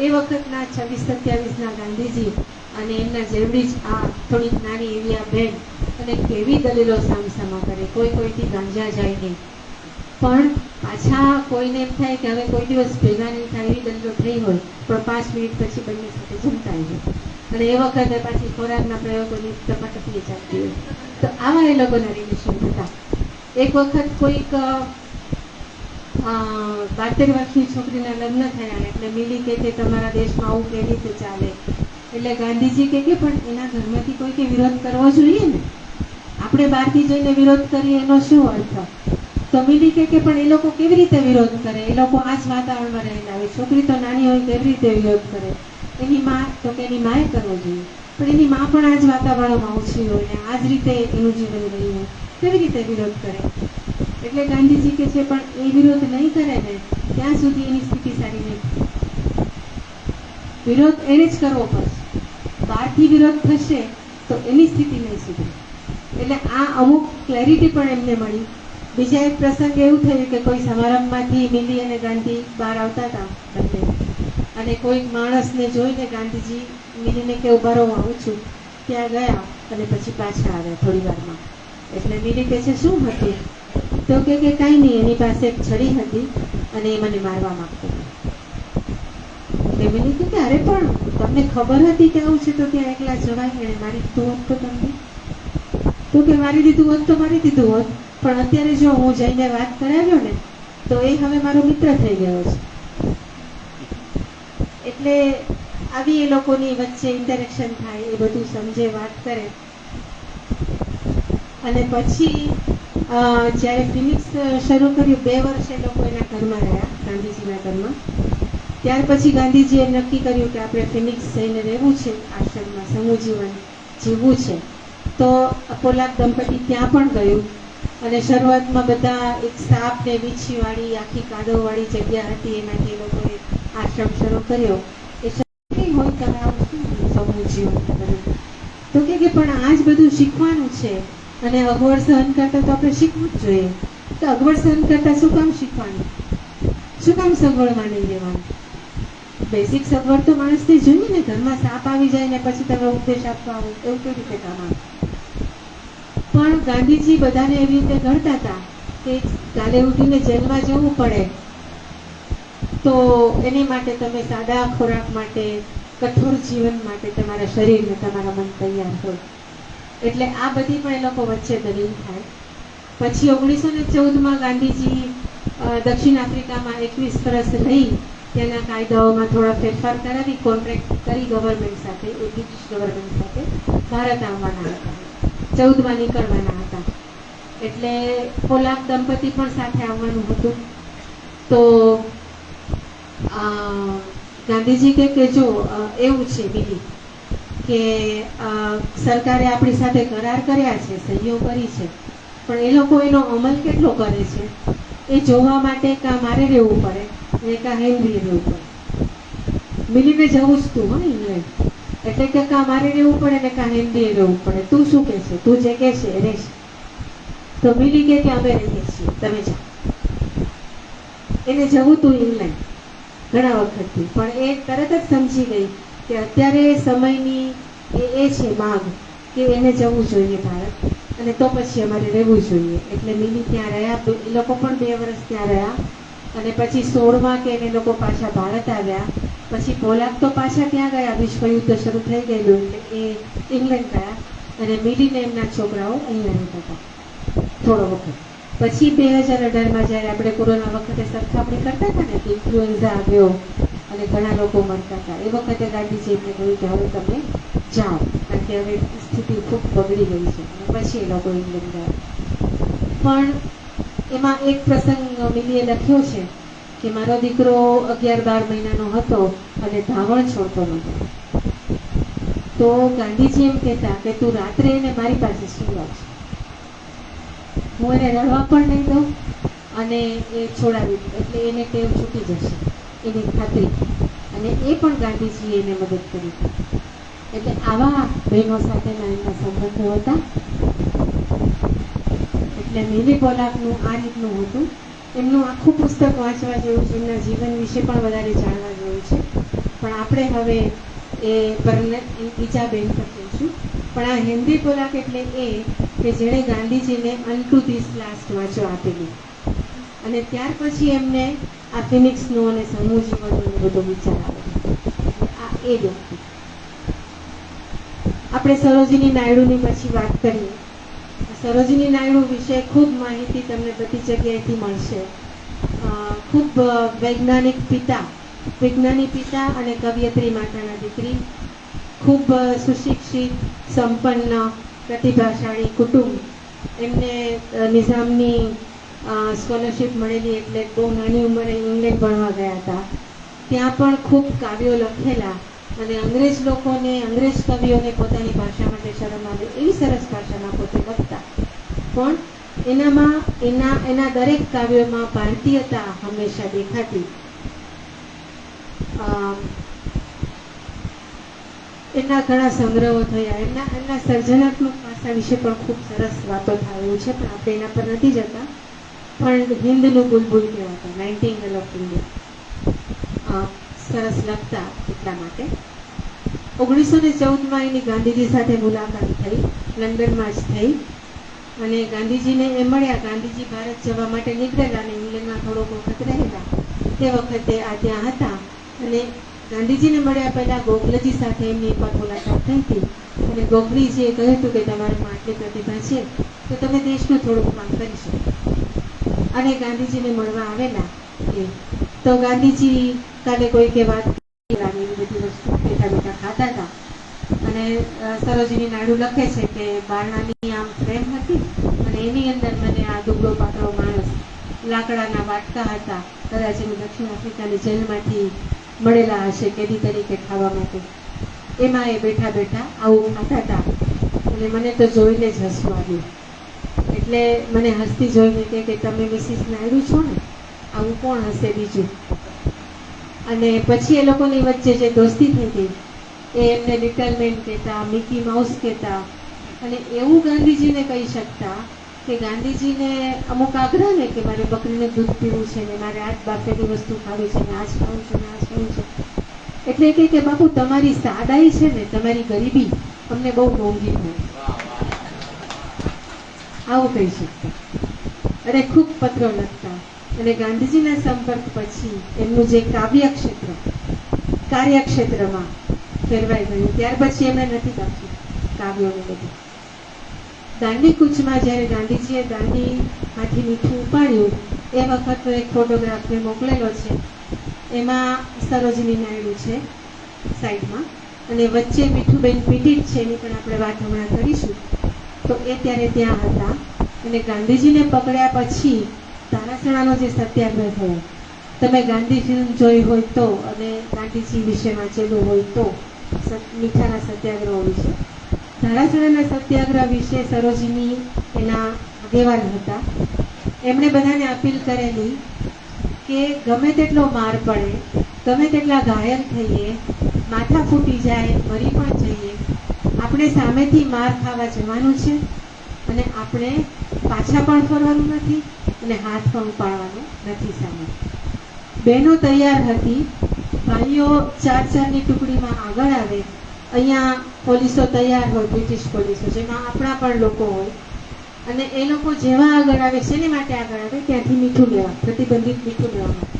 એ વખતના 26-27ના ગાંધીજી અને એમના જેવડી જ આ થોડીક નાની એવી આ બહેન અને કેવી દલીલો સામસામા કરે, કોઈથી ગાંજા જાય નહીં. પણ પાછા કોઈને એમ થાય કે હવે કોઈ દિવસ ભેગા નહીં થાય એવી દલીલો થઈ હોય, પણ 5 મિનિટ પછી બંને સાથે જમતા હોય. અને એ વખતે પાછી ખોરાકના પ્રયોગોની ટપાટપી ચાલતી હોય. તો આવા એ લોકોના રિલેશન હતા. એક વખત કોઈક 72 વર્ષની છોકરીના લગ્ન થયા એટલે મિલી કે તમારા દેશમાં આવું કેવી રીતે ચાલે, એટલે ગાંધીજી કે પણ એના ઘરમાંથી કોઈ કે વિરોધ કરવો જોઈએ ને, આપણે બહારથી જઈને વિરોધ કરીએ એનો શું અર્થ? તો મિલી કે પણ એ લોકો કેવી રીતે વિરોધ કરે, એ લોકો આ જ વાતાવરણમાં રહેલા હોય, છોકરી તો નાની હોય કેવી રીતે વિરોધ કરે? એની માં તો કે એની માએ કરવો જોઈએ, પણ એની માં પણ આ જ વાતાવરણમાં ઓછી હોય ને આ જ રીતે એનું જીવન રહ્યું હોય, કેવી રીતે વિરોધ કરે? એટલે ગાંધીજી કે છે પણ એ વિરોધ નહીં કરે ને ત્યાં સુધી એની સ્થિતિ સારી નહીં. વિરોધ એને જ કરવો પડશે, બહારથી વિરોધ થશે તો એની સ્થિતિ નહીં સુધરે. એટલે આ અમુક ક્લેરિટી પણ એમને મળી. બીજા એક પ્રસંગ એવું થયું કે કોઈ સમારંભમાંથી મિલી અને ગાંધી બહાર આવતા હતા બંને, અને કોઈક માણસને જોઈને ગાંધીજી મિલીને કે ઉભા રહો હું આવું છું, ત્યાં ગયા અને પછી પાછા આવ્યા થોડી વારમાં. એટલે મિલી કહે છે શું હતું? તો કે કાંઈ નહીં, એની પાસે એક છડી હતી અને એ મને મારવા માંગતો હતો. એટલે મિલી કે અરે પણ તમને ખબર હતી કે આવું છે તો ત્યાં એકલા જવાય, એને મારી દીધું હોત તો તમને? તો કે મારી દીધું હોત તો મારી દીધું હોત, પણ અત્યારે જો હું જઈને વાત કરાવ્યો ને તો એ હવે મારો મિત્ર થઈ ગયો છે. એટલે આવી એ લોકોની વચ્ચે ઇન્ટરેક્શન થાય, એ બધું સમજે, વાત કરે. અને પછી જ્યારે ફિનિક્સ શરૂ કર્યું 2 વર્ષ એ લોકો એના ઘરમાં રહ્યા, ગાંધીજીના ઘરમાં. ત્યાર પછી ગાંધીજીએ નક્કી કર્યું કે આપણે ફિનિક્સ જઈને રહેવું છે, આશ્રમમાં સમૂહ જીવન જીવવું છે. તો પોલાક દંપતી ત્યાં પણ ગયું અને શરૂઆતમાં બધા એક સાપ ને વીછીવાળી આખી કાદવવાળી જગ્યા હતી, એમાંથી એ લોકોએ આશ્રમ શરૂ કર્યો. એ શરૂ હોય તમે આવું શું સમૂહ જીવન કર્યું? તો કે પણ આ જ બધું શીખવાનું છે અને અગવડ સહન કરતા તો આપણે શીખવું જ જોઈએ. તો અગવડ સહન કરતા શું કામ શીખવાનું? શું કામ સગવડમાં નહીં રહેવાનું? બેઝિક સગવડ તો માણસને જોઈએ ને. ઘરમાં સાપ આવી જાય ને પછી તમે ઉપદેશ આપવા આવો એવું કેવી રીતે કામ આવે? પણ ગાંધીજી બધાને એવી રીતે ગણતા હતા કે કાલે ઉઠીને જેલમાં જવું પડે તો એની માટે તમે સાદા ખોરાક માટે, કઠોર જીવન માટે તમારા શરીરને તમારા મન તૈયાર હોય. એટલે આ બધી પણ એ લોકો વચ્ચે દલીલ થાય. પછી 1914માં ગાંધીજી દક્ષિણ આફ્રિકામાં 21 વર્ષ રહી, ત્યાંના કાયદાઓમાં થોડા ફેરફાર કરાવી, કોન્ટ્રાક્ટ કરી ગવર્મેન્ટ સાથે, બ્રિટિશ ગવર્મેન્ટ સાથે ભારત આવવાના હતા, 14માં નીકળવાના હતા. એટલે પોલાક દંપતી પણ સાથે આવવાનું હતું. તો ગાંધીજી કે જો એવું છે મિલી કે સરકારે આપણી સાથે કરાર કર્યા છે, સહીઓ કરી છે, પણ એ લોકો એનો અમલ કેટલો કરે છે એ જોવા માટે કાં મારે રહેવું પડે ને કાં હેનરીએ રહેવું પડે. મિલીને જવું જ તું હા ઇંગ્લેન્ડ, એટલે કે કાં મારે રહેવું પડે ને કાં હેનરીએ રહેવું પડે. તું શું કહેશે? તું જે કહેશે એ રહેશે. તો મિલી કે અમે રહીએ છીએ, તમે જાઓ. એને જવું તું ઇંગ્લેન્ડ ઘણા વખતથી, પણ એ તરત જ સમજી ગઈ કે અત્યારે સમયની એ છે માંગ કે એને જવું જોઈએ ભારત, અને તો પછી અમારે રહેવું જોઈએ. એટલે મિલી ત્યાં રહ્યા, એ લોકો પણ 2 વર્ષ ત્યાં રહ્યા. અને પછી 16માં કે એને લોકો પાછા ભારત આવ્યા. પછી પોલાક તો પાછા ત્યાં ગયા, વિશ્વયુદ્ધ શરૂ થઈ ગયેલું એટલે એ ઇંગ્લેન્ડ ગયા અને મિલીને એમના છોકરાઓ અહીંયા હતા થોડો વખત. પછી 2018માં જ્યારે આપણે કોરોના વખતે સરખામણી કરતા હતા ને કે ઇન્ફ્લુએન્ઝા આવ્યો અને ઘણા લોકો મરતા હતા, એ વખતે ગાંધીજી એમને કહ્યું કે હવે તમે જાઓ, કારણ કે હવે સ્થિતિ ખૂબ બગડી ગઈ છે. અને પછી એ લોકો ઇંગ્લેન્ડ ગયા. પણ એમાં એક પ્રસંગ મિલીએ લખ્યો છે કે મારો દીકરો 11-12 મહિનાનો હતો અને ધાવણ છોડતો નહોતો. તો ગાંધીજી એમ કહેતા કે તું રાત્રે એને મારી પાસે સુવડાવશે, હું એને રડવા પણ નહીં દઉં અને એ છોડાવી, એટલે એને ટેવ છૂટી જશે એની ખાતરી. અને એ પણ ગાંધીજીએ એને મદદ કરી. એટલે આવા બહેનો સાથેના એમના સંબંધો હતા. એટલે મિલી પોલાકનું આ રીતનું હતું. એમનું આખું પુસ્તક વાંચવા જેવું છે, એમના જીવન વિશે પણ વધારે જાણવા જેવું છે. પણ આપણે હવે એ બીજા બેન પર કહીશું. પણ આ હેનરી પોલાક એટલે એ કે જેણે ગાંધીજીને અનટુ ધીસ લાસ્ટ વાંચો આપેલી, અને ત્યાર પછી એમને આ ફિનિક્સનું અને સમૂહ જીવનનું બધો વિચાર આવેલો. આ એ વ્યક્તિ. આપણે સરોજિની નાયડુની પછી વાત કરીએ. સરોજિની નાયડુ વિશે ખૂબ માહિતી તમને બધી જગ્યાએથી મળશે. ખૂબ વૈજ્ઞાનિક પિતા અને કવિયત્રી માતાના દીકરી, ખૂબ સુશિક્ષિત, સંપન્ન, પ્રતિભાશાળી કુટુંબ. એમને નિઝામની સ્કોલરશિપ મળેલી એટલે બહુ નાની ઉંમરે ઇંગ્લેન્ડ ભણવા ગયા હતા. ત્યાં પણ ખૂબ કાવ્યો લખેલા અને અંગ્રેજ કવિઓને પોતાની ભાષા માટે શરમ આવે એવી સરસ ભાષામાં પોતે લખતા. પણ એના દરેક કાવ્યોમાં ભારતીયતા હંમેશા દેખાતી. એના ઘણા સંગ્રહો થયા. એમના સર્જનાત્મક પાસા વિશે પણ ખૂબ સરસ વાતો થાય એવું છે, પણ આપણે એના પર નથી જતા. પણ હિન્દનું બુલબુલ કહેવાતા, નાઇન્ટિંગેલ ઓફ ઇન્ડિયા, સરસ લખતા. એટલા માટે 1914માં એની ગાંધીજી સાથે મુલાકાત થઈ, લંડનમાં જ થઈ. અને ગાંધીજીને એ મળ્યા. ગાંધીજી ભારત જવા માટે નીકળેલા અને ઇંગ્લેન્ડમાં થોડોક વખત રહેલા. તે વખતે આ ત્યાં હતા અને ગાંધીજીને મળ્યા પહેલાં ગોખલેજી સાથે એમની એક વાર મુલાકાત થઈ હતી. અને ગોખલેજીએ કહ્યું હતું કે તમારામાં આટલી પ્રતિભા છે તો તમે દેશનું થોડુંક કામ કરી શકો. અને ગાંધીજીને મળવા આવેલા તો ગાંધીજી કાલે કોઈકે વાત એવી બધી વસ્તુ બેઠા ખાતા હતા. અને સરોજિની નાયડુ લખે છે કે બારણાની આમ ફ્રેમ હતી અને એની અંદર મને આ દુબળો પાતળો માણસ, લાકડાના વાટકા હતા, કદાચ એની દક્ષિણ આફ્રિકાની જેલમાંથી મળેલા હશે કેદી તરીકે ખાવા માટે. એમાં એ બેઠા આવું ખાતા હતા. અને મને તો જોઈને જ હસવું આવ્યું. એટલે મને હસતી જોઈને કે તમે મિસિસ નાયડુ છો ને, આવું કોણ હશે બીજું. અને પછી એ લોકોની વચ્ચે જે દોસ્તી થઈ ગઈ એ એમને લિટલ મેન કહેતા, મિકી માઉસ કહેતા. અને એવું ગાંધીજીને કહી શકતા કે ગાંધીજીને અમુક આગ્રહ ને કે મારે બકરીનું દૂધ પીવું છે ને મારે આ જ બાફેલી વસ્તુ ખાવી છે ને આ જ ખાવું છે ને આ જ ખાવું છે. એટલે કે બાપુ તમારી સાદાઈ છે ને, તમારી ગરીબી અમને બહુ મોંઘી હોય, આવું કહી શકતા. અને ખૂબ પત્રો લખતા. અને ગાંધીજીના સંપર્ક પછી એમનું જે કાર્યક્ષેત્રમાં ફેરવાઈ ગયું. ત્યાર પછી એમણે નથી લખ્યું કાવ્યોને બધું. દાંડી કૂચમાં જ્યારે ગાંધીજીએ દાંડીમાંથી મીઠું ઉપાડ્યું એ વખતનો એક ફોટોગ્રાફ મેં મોકલેલો છે. એમાં સરોજિની નાયડુ છે સાઈડમાં અને વચ્ચે મીઠુબેન પીટીત છે, એની પણ આપણે વાત હમણાં કરીશું. તો એ ત્યારે ત્યાં હતા. અને ગાંધીજીને પકડ્યા પછી તારાસણાનો જે સત્યાગ્રહ થયો, તમે ગાંધી ફિલ્મ જોઈ હોય તો અને ગાંધીજી વિશે વાંચેલું હોય તો, મીઠાના સત્યાગ્રહો વિશે, ધારાસણાના સત્યાગ્રહ વિશે સરોજિની એના આગેવાન હતા. એમણે બધાને અપીલ કરેલી કે ગમે તેટલો માર પડે, ગમે તેટલા ઘાયલ થઈએ, માથા ફૂટી જાય, મરી પણ જઈએ, આપણે સામેથી માર ખાવા જવાનું છે અને આપણે પાછા પણ ફરવાનું નથી અને હાથ પણ ઉપાડવાનો નથી સામે. બહેનો તૈયાર હતી, ભાઈઓ 4-4ની ટુકડીમાં આગળ આવે. અહીંયા પોલીસો તૈયાર હોય, બ્રિટિશ પોલીસો, જેમાં આપણા પણ લોકો હોય. અને એ લોકો જેવા આગળ આવે, શેને માટે આગળ આવે? ત્યાંથી મીઠું લેવા, પ્રતિબંધિત મીઠું લેવા માટે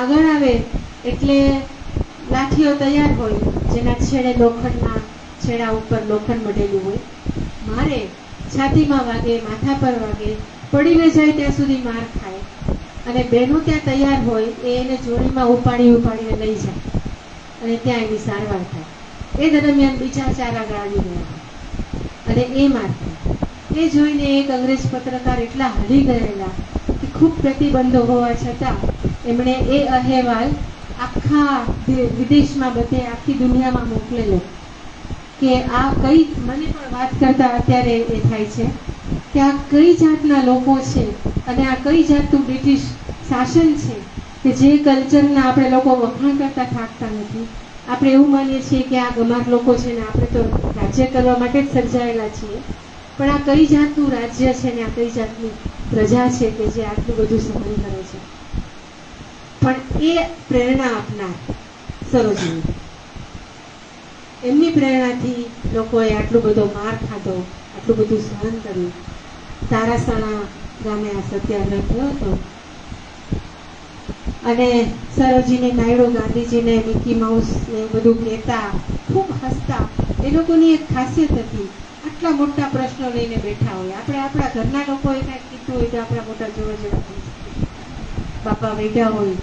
આગળ આવે. એટલે લાઠીઓ તૈયાર હોય, જેના છેડે લોખંડના છેડા ઉપર લોખંડ મઢેલું હોય. મારે છાતીમાં વાગે, માથા પર વાગે, પડીને જાય ત્યાં સુધી માર ખાય. અને બહેનો ત્યાં તૈયાર હોય, એને જોડીમાં ઉપાડીને લઈ જાય અને ત્યાં એની સારવાર થાય. એ દરમિયાન બીજા 4 આગળ આવી ગયા અને એ માર થાય. એ જોઈને એક અંગ્રેજ પત્રકાર એટલા હલી ગયેલા કે ખૂબ પ્રતિબંધો હોવા છતાં એમણે એ અહેવાલ આખા વિદેશમાં બધે, આખી દુનિયામાં મોકલેલો કે આ કઈ, મને પણ વાત કરતા અત્યારે એ થાય છે કે આ કઈ જાતના લોકો છે અને આ કઈ જાતનું બ્રિટિશ શાસન છે કે જે કલ્ચરના આપણે લોકો વખાણ કરતા થાકતા નથી. આપણે એવું માનીએ છીએ કે આ ગમાર લોકો છે ને આપણે તો રાજ્ય કરવા માટે જ સર્જાયેલા છીએ, પણ આ કઈ જાતનું રાજ્ય છે ને આ કઈ જાતની પ્રજા છે કે જે આટલું બધું સહન કરે છે. પણ એ પ્રેરણા આપનાર સરોજિની, એમની પ્રેરણાથી લોકોએ આટલું બધો માર ખાધો, આટલું બધું સહન કર્યું. તારાસણા ગામે આ સત્યાગ્રહ થયો હતો અને સરોજિની નાયડુ ગાંધીજીને મિકી માઉસ ને બધું કહેતા, ખૂબ હસતા. એ લોકોની એક ખાસિયત હતી, આટલા મોટા પ્રશ્નો લઈને બેઠા હોય. આપણે આપણા ઘરના લોકોએ કાંઈક કીધું હોય તો આપણા મોટા જોવા જેવા થઈ જાય. બાપા બેઠા હોય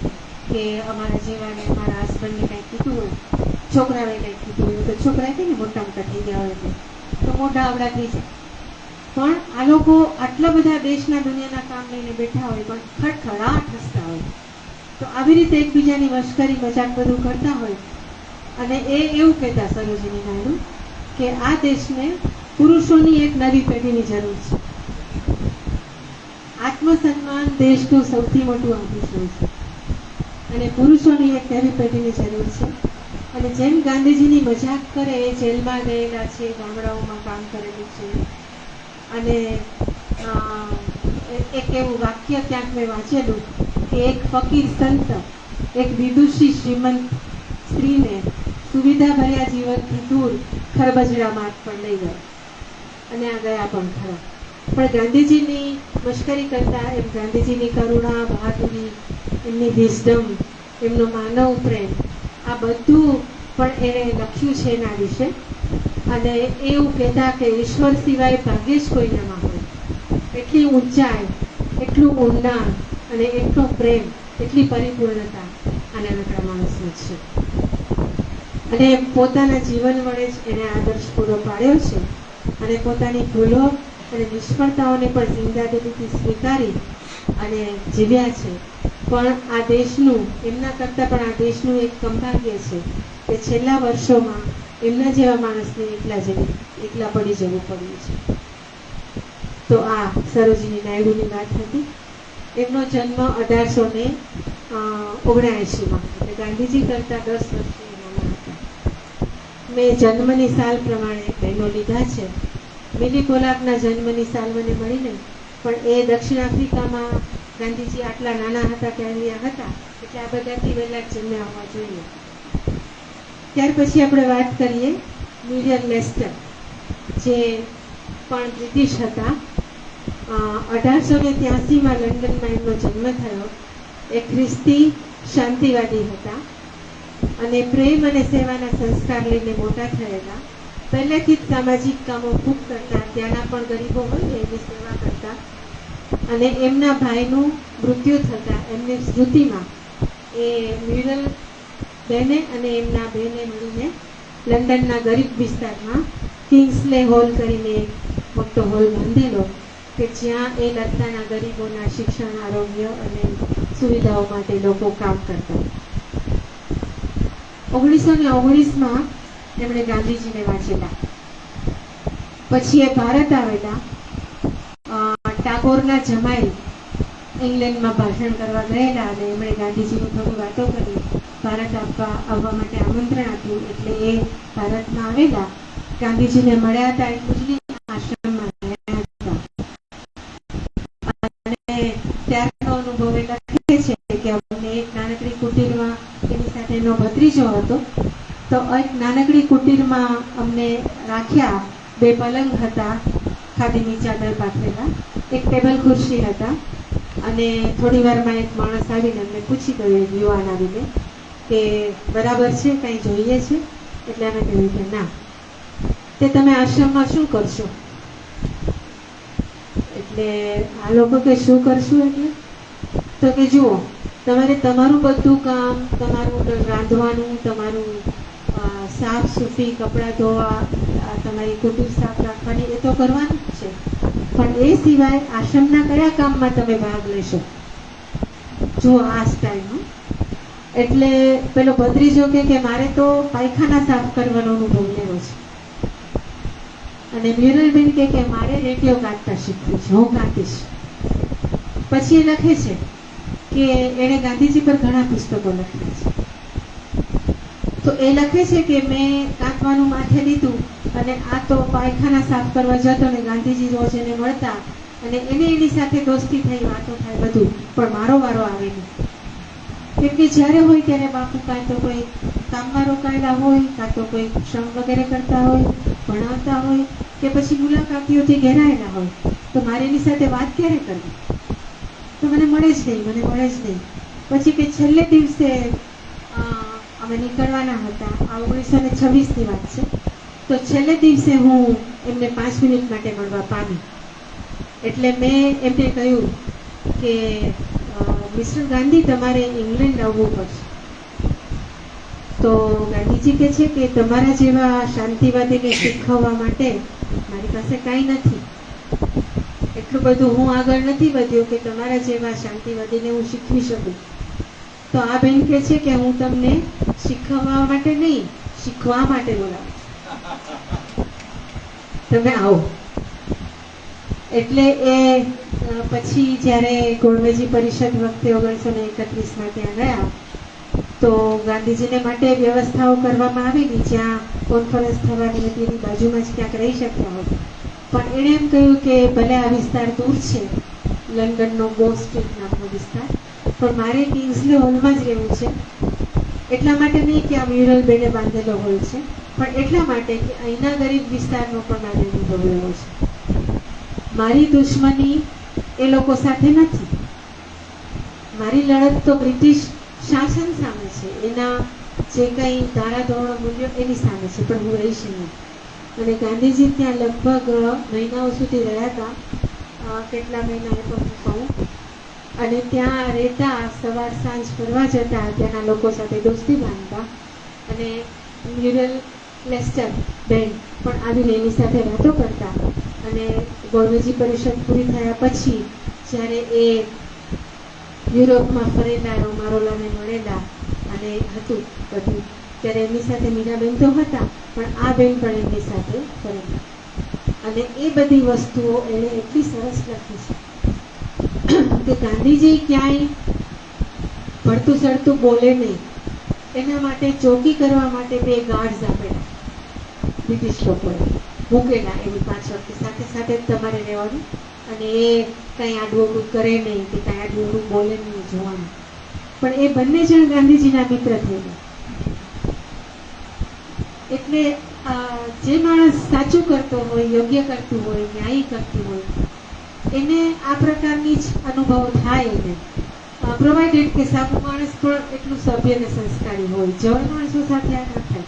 કે અમારા જેવાને અમારા હસબન્ડને કંઈક કીધું હોય, છોકરાએ કંઈક કીધું હોય, તો છોકરા કે ને મોટા મોટા થઈ ગયા હોય એટલે તો મોઢા આવડા થઈ જાય. પણ આ લોકો આટલા બધા દેશના દુનિયાના કામ લઈને બેઠા હોય પણ ખડખડાટ હસતા હોય. તો આવી રીતે એકબીજાની મશ્કરી મજાક બધું કરતા હોય. અને એ એવું કહેતા સરોજિની નાયડુ કે આ દેશને પુરુષોની એક નવી પેઢીની જરૂર છે. આત્મસન્માન દેશનું સૌથી મોટું આભૂષણ છે અને પુરુષોની એક નવી પેઢીની જરૂર છે. અને જેમ ગાંધીજીની મજાક કરે એ જેલમાં ગયેલા છે, ગામડાઓમાં કામ કરેલું છે. અને એક એવું વાક્ય ક્યાંક મેં વાંચેલું કે એક ફકીર સંત એક વિદુષી શ્રીમંત સ્ત્રીને સુવિધાભર્યા જીવનથી દૂર ખરબજડા માર્ગ પર લઈ ગયા અને આ ગયા પણ ખરા. પણ ગાંધીજીની મશ્કરી કરતા એમ ગાંધીજીની કરુણા, બહાદુરી, એમની વિઝડમ, એમનો માનવ પ્રેમ, આ બધું પણ એણે લખ્યું છે એના વિશે. અને એવું કહેતા કે ઈશ્વર સિવાય ભાગ્યે જ કોઈનામાં હોય. એટલી ઊંચાઈ, એટલું ઊંડાણ અને એટલો પ્રેમ, એટલી પરિપૂર્ણતા આ નાનકડા માણસનો છે. અને પોતાના જીવન વડે જ એને આદર્શ પૂરો પાડ્યો છે અને પોતાની ભૂલો અને નિષ્ફળતાઓને પણ જિંદાદિલીથી સ્વીકારી અને જીવ્યા છે. પણ આ દેશનું, એમના કરતાં પણ આ દેશનું એક સૌભાગ્ય છે કે છેલ્લા વર્ષોમાં એમના જેવા માણસને એકલા પડી જવું પડ્યું છે. તો આ સરોજિની નાયડુની વાત હતી. એમનો જન્મ 1879માં, એટલે ગાંધીજી કરતાં 10 વર્ષની નાના હતા. મેં જન્મની સાલ પ્રમાણે બહેનો લીધા છે. મિલી પોલાકના જન્મની સાલ મને મળી નહીં, પણ એ દક્ષિણ આફ્રિકામાં ગાંધીજી આટલા નાના હતા ત્યારે હતા, એટલે આ બધાથી વહેલા જન્મ્યા હોવા જોઈએ. ત્યાર પછી આપણે વાત કરીએ મિલિયન લેસ્ટર, જે પણ બ્રિટિશ હતા. 1883માં લંડનમાં એમનો જન્મ થયો. એ ખ્રિસ્તી શાંતિવાદી હતા અને પ્રેમ અને સેવાના સંસ્કાર લઈને મોટા થયેલા. પહેલેથી જ સામાજિક કામો ખૂબ કરતા, ત્યાંના પણ ગરીબો હોય એની સેવા કરતા. અને એમના ભાઈનું મૃત્યુ થતાં એમની સ્મૃતિમાં એ મ્યુરલ બેને અને એમના બેને મળીને લંડનના ગરીબ વિસ્તારમાં કિંગ્સલે હોલ કરીને એક મોટો હોલ બાંધેલો કે જ્યાં એ લડતાના ગરીબોના શિક્ષણ, આરોગ્ય અને સુવિધાઓ માટે લોકો કામ કરતા. 1919માં એમણે ગાંધીજીને વાંચેલા. પછી એ ભારત આવેલા. ટાગોરના જમાઈ ઇંગ્લેન્ડમાં ભાષણ કરવા ગયેલા અને એમણે ગાંધીજીની થોડી વાતો કરી, ભારત આવવા માટે આમંત્રણ આપ્યું. એટલે એ ભારતમાં આવેલા, ગાંધીજીને મળ્યા હતા. એ ઉજની આશ્રમમાં રહ્યા હતા. અને ત્યારનો અનુભવ એ લખે છે કે અમને એક નાનકડી કુટીરમાં, એની સાથે એનો ભત્રીજો હતો, તો એક નાનકડી કુટીરમાં અમને રાખ્યા. 2 પલંગ હતા, ખાદીની ચાદર પાથરેલા, એક ટેબલ ખુરશી હતા. અને થોડી વારમાં એક માણસ આવીને અમને પૂછી ગયો, એક યુવાન આવીને કે બરાબર છે, કંઈ જોઈએ છે? એટલે અમે કહ્યું કે ના. તે તમે આશ્રમમાં શું કરશો? એટલે આ લોકો કે શું કરશું? એટલે તો કે જુઓ, તમારે તમારું બધું કામ, તમારું રાંધવાનું, તમારું સાફ સૂફી, કપડાં ધોવા, તમારી કુટુંબ સાફ રાખવાની, એ તો કરવાનું જ છે. પણ એ સિવાય આશ્રમના કયા કામમાં તમે ભાગ લેશો? જુઓ આ સ્ટાઇલમાં. એટલે પેલો ભત્રીજો કે મારે તો પાયખાના સાફ કરવાનો અનુભવ લેવો છે. અને મ્યુરલબેન કે મારે રેડિયો કાઢતા શીખવું છે, હું કાઢીશ. પછી એ લખે છે કે એણે ગાંધીજી પર ઘણા પુસ્તકો લખ્યા છે. તો એ લખે છે કે મેં કાંતવાનું માથે લીધું અને આ તો પાયખાના સાફ કરવા જતો ને ગાંધીજી રોજ એને મળતા અને એને એની સાથે દોસ્તી થઈ, વાતો થાય, બધું. પણ મારો વારો આવે નહીં. કેમ કે જ્યારે હોય ત્યારે બાપુ કાં તો કોઈ કામમાં રોકાયેલા હોય, કાં તો કોઈ શ્રમ વગેરે કરતા હોય, ભણાવતા હોય, કે પછી મુલાકાતીઓથી ઘેરાયેલા હોય. તો મારે એની સાથે વાત ક્યારે કરવી? તો મને મળે જ નહીં. પછી કે છેલ્લે દિવસે અમે નીકળવાના હતા. આ 1926ની વાત છે. તો છેલ્લે દિવસે હું એમને 5 મિનિટ માટે મળવા પામી. એટલે મેં એમને કહ્યું કે મિસ્ટર ગાંધી તમારે ઇંગ્લેન્ડ આવવું પડશે. તો ગાંધીજી કહે છે કે તમારા જેવા શાંતિવાદીને શીખવવા માટે મારી પાસે કાંઈ નથી, એટલું બધું હું આગળ નથી વધ્યો કે તમારા જેવા શાંતિવાદીને હું શીખવી શકું. તો આ બેન કહે છે કે હું તમને શીખવવા માટે નહીં, શીખવા માટે બોલાવું છું, તમે આવો. એટલે એ પછી જ્યારે ગોળમેજી પરિષદ વખતે 1931માં ત્યાં ગયા તો ગાંધીજીને માટે વ્યવસ્થાઓ કરવામાં આવેલી, જ્યાં કોન્ફરન્સ થવાની હતી એની બાજુમાં જ ક્યાંક રહી શક્યા હોત. પણ એણે એમ કહ્યું કે ભલે આ વિસ્તાર દૂર છે, લંડનનો ગો સ્ટ્રીટ નામનો વિસ્તાર, પણ મારે કિંગ્સલે હોલમાં જ રહેવું છે. એટલા માટે નહીં કે આ મ્યુરલ બેને બાંધેલો હોય છે, પણ એટલા માટે કે અહીંના ગરીબ વિસ્તારનો પણ મારે અનુભવ રહ્યો છે. મારી દુશ્મની એ લોકો સાથે નથી, મારી લડત તો બ્રિટિશ શાસન સામે છે, એના જે કંઈ ધારાધોરણો મૂલ્યો એની સામે છે, પણ હું રહીશ નહીં. અને ગાંધીજી ત્યાં લગભગ મહિનાઓ સુધી રહ્યા હતા, કેટલા મહિના એ પણ હું કહું. અને ત્યાં રહેતા, સવાર સાંજ ફરવા જતા, ત્યાંના લોકો સાથે દોસ્તી બાંધતા, અને મ્યુરલ લેસ્ટર બેન પણ આવીને એની સાથે વાતો કરતા. અને ગોળમેજી પરિષદ પૂરી થયા પછી જ્યારે એ યુરોપમાં ફરેલા, રોમારોલાને મળેલા અને હતું બધું, ત્યારે એમની સાથે મીરાબેન તો હતા, પણ આ બેન પણ એમની સાથે ફરેલા. અને એ બધી વસ્તુઓ એણે એટલી સરસ લખી છે કે ગાંધીજી ક્યાંય ભળતું સડતું બોલે નહીં, એના માટે ચોકી કરવા માટે 2 ગાર્ડ્સ આપેલા બ્રિટિશ લોકોએ મૂકેલા એની પાછળ, કે સાથે સાથે જ તમારે રહેવાનું, અને એ કંઈ આડવું કરે નહીં કે કંઈ આડવું બોલે નહીં જોવાનું. પણ એ બંને જણ ગાંધીજીના મિત્ર થઈ ગયા. એટલે જે માણસ સાચું કરતો હોય, યોગ્ય કરતું હોય, ન્યાયી કરતું હોય, એને આ પ્રકારની જ અનુભવ થાય. એને પ્રોવાઇડેડ કે સારું માણસ પણ એટલું સભ્ય અને સંસ્કારી હોય. જળ માણસો સાથે આ ના થાય.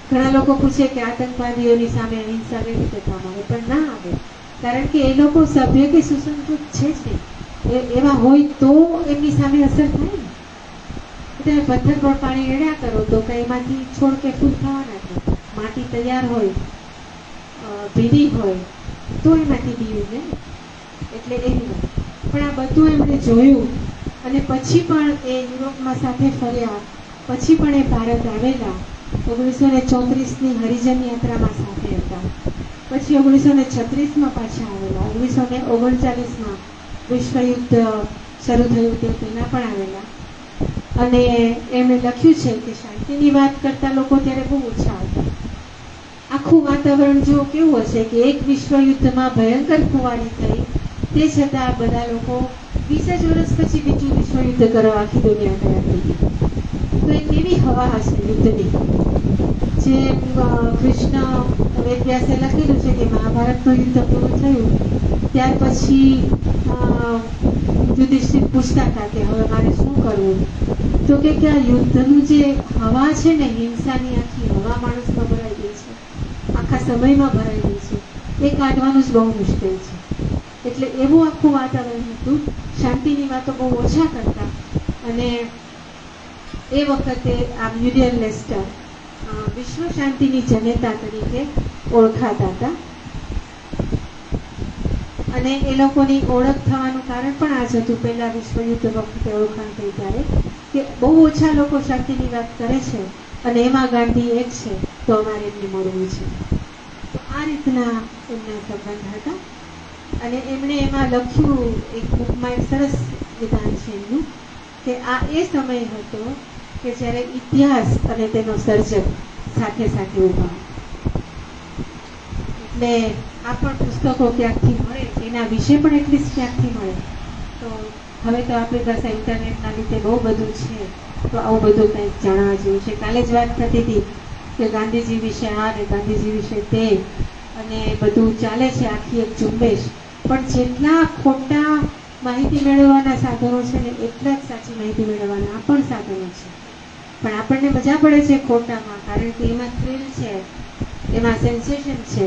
ઘણા લોકો પૂછે કે આતંકવાદીઓની સામે અહિંસા કેવી રીતે કામ આવે, પણ ના આવે, કારણ કે એ લોકો સભ્ય કે સુસંસ્કૃત છે જ નહીં. એવા હોય તો એમની સામે અસર થાય ને. તમે પથ્થર પર પાણી રેડ્યા કરો તો કંઈ એમાંથી છોડ કે ફૂલ થવાના છે. માટી તૈયાર હોય, ભીની હોય તો એમાંથી બીયું ને. એટલે એવી વાત. પણ આ બધું એમણે જોયું અને પછી પણ એ યુરોપમાં સાથે ફર્યા, પછી પણ એ ભારત આવેલા. 1934ની હરિજન યાત્રામાં સાથે હતા, પછી 1936માં પાછા આવેલા, 1939માં વિશ્વયુદ્ધ શરૂ થયું તે પહેલાં પણ આવેલા. અને એમણે લખ્યું છે કે શાંતિની વાત કરતા લોકો ત્યારે બહુ ઓછા હતા. આખું વાતાવરણ જો કેવું હશે કે એક વિશ્વયુદ્ધમાં ભયંકર ખુવારી થઈ, તે છતાં બધા લોકો 20 જ વર્ષ પછી બીજું વિશ્વયુદ્ધ કરવા આખી દુનિયા તૈયાર થઈ ગઈ. તો એ કેવી હવા હશે યુદ્ધની. જે કૃષ્ણ વેદવ્યાસે લખેલું છે કે મહાભારતનું યુદ્ધ પૂરું થયું ત્યાર પછી યુધિષ્ઠિર પૂછતા હતા કે હવે મારે શું કરવું. તો કે આ યુદ્ધનું જે હવા છે ને, હિંસાની આખી હવા માણસમાં ભરાઈ ગઈ છે, આખા સમયમાં ભરાઈ ગઈ છે, એ કાઢવાનું જ બહુ મુશ્કેલ છે. એટલે એવું આખું વાતાવરણ હતું. શાંતિની વાતો બહુ ઓછા કરતા. અને એ વખતે આ મ્યુરિયલ લેસ્ટર વિશ્વ શાંતિની જનેતા તરીકે ઓળખાતા હતા. અને એ લોકોની ઓળખ થવાનું કારણ પણ આ જ હતું. પહેલા વિશ્વયુદ્ધ વખતે ઓળખાણ થઈ ત્યારે કે બહુ ઓછા લોકો શાંતિની વાત કરે છે અને એમાં ગાંધી એક છે, તો અમારે એમને મળવું છે. તો આ રીતના એમના સંબંધ હતા. અને એમણે એમાં લખ્યું, એક બુકમાં એક સરસ વિધાન છે એમનું, કે આ એ સમય હતો કે જ્યારે ઇતિહાસ અને તેનો સર્જક સાથે સાથે ઉભા. એટલે આ પણ પુસ્તકો ક્યાંકથી મળે, એના વિશે પણ એટલીસ્ટ ક્યાંકથી મળે. તો હવે તો આપણી પાસે ઇન્ટરનેટના લીધે બહુ બધું છે, તો આવું બધું કંઈક જાણવા જેવું છે. કાલે જ વાત થતી હતી કે ગાંધીજી વિશે આ ને ગાંધીજી વિશે તે, અને બધું ચાલે છે આખી એક ઝુંબેશ. પણ જેટલા ખોટા માહિતી મેળવવાના સાધનો છે ને, એટલા જ સાચી માહિતી મેળવવાના પણ સાધનો છે. પણ આપણને મજા પડે છે ખોટામાં, કારણ કે એમાં થ્રિલ છે, એમાં સેન્સેશન છે,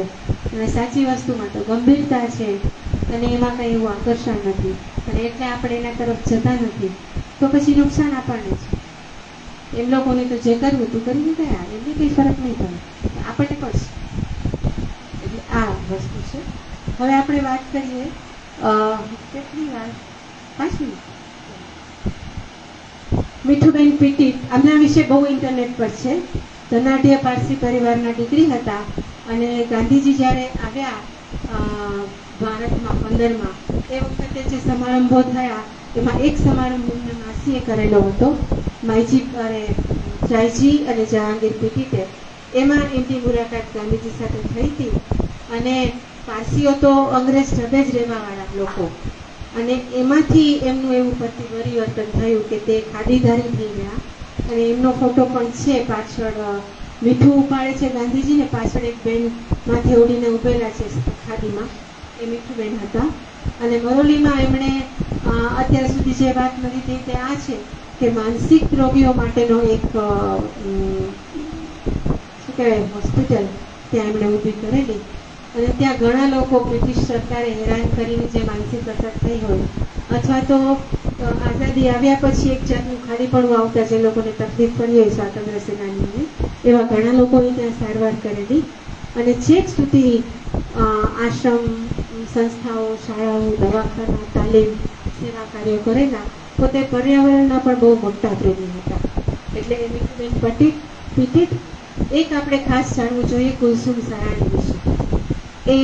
અને સાચી વસ્તુમાં તો ગંભીરતા છે, અને એમાં કંઈ એવું આકર્ષણ નથી અને એટલે આપણે એના તરફ જતા નથી, તો પછી નુકસાન આપણને છે. એમ લોકોને તો જે કરવું તું કરીને ગયા, એમને કંઈ ફરક નહીં પડે, આપણને પડશે. એટલે આ વસ્તુ છે. હવે આપણે વાત કરીએ કેટલી વાર 5 મિનિટ. મીઠુબેન પીટી, આમના વિશે બહુ ઇન્ટરનેટ પર છે. ધનાઢ્ય પારસી પરિવારના દીકરી હતા અને ગાંધીજી જ્યારે આવ્યા ભારતમાં 15માં, એ વખતે જે સમારંભો થયા એમાં એક સમારંભ એમના માસીએ કરેલો હતો, માઈજી અને જાયજી અને જહાંગીર પીટીતે. એમાં એમની મુલાકાત ગાંધીજી સાથે થઈ હતી અને પારસીઓ તો અંગ્રેજ ઢબે જ રહેવાવાળા લોકો, અને એમાંથી એમનું એવું પરિવર્તન થયું કે તે ખાદીધારી થઈ ગયા. અને એમનો ફોટો પણ છે, પાછળ મીઠું ઉપાડે છે ગાંધીજીને, પાછળ એક બેન માથે ઓઢીને ઉભેલા છે ખાદીમાં, એ મીઠુબેન હતા. અને મરોલીમાં એમણે અત્યાર સુધી જે વાત નથી થઈ તે આ છે કે માનસિક રોગીઓ માટેનો એક શું કહેવાય હોસ્પિટલ ત્યાં એમણે ઊભી કરેલી. અને ત્યાં ઘણા લોકો બ્રિટિશ સરકારે હેરાન કરીને જે માનસિક અસર થઈ હોય અથવા તો આઝાદી આવ્યા પછી એક જાતનું ખાલીપણું આવતા જે લોકોને તકલીફ પડી હોય સ્વાતંત્ર્ય સેનાનીઓને, એવા ઘણા લોકોએ ત્યાં સારવાર કરેલી. અને છેક સુધી આશ્રમ, સંસ્થાઓ, શાળાઓ, દવાખાના, તાલીમ, સેવા કાર્યો કરેલા. પોતે પર્યાવરણના પણ બહુ મોટા પ્રેમી હતા. એટલે એ મીઠુબેન પીટીત. એક આપણે ખાસ જાણવું જોઈએ કુલસુમ સરાણી વિશે. એ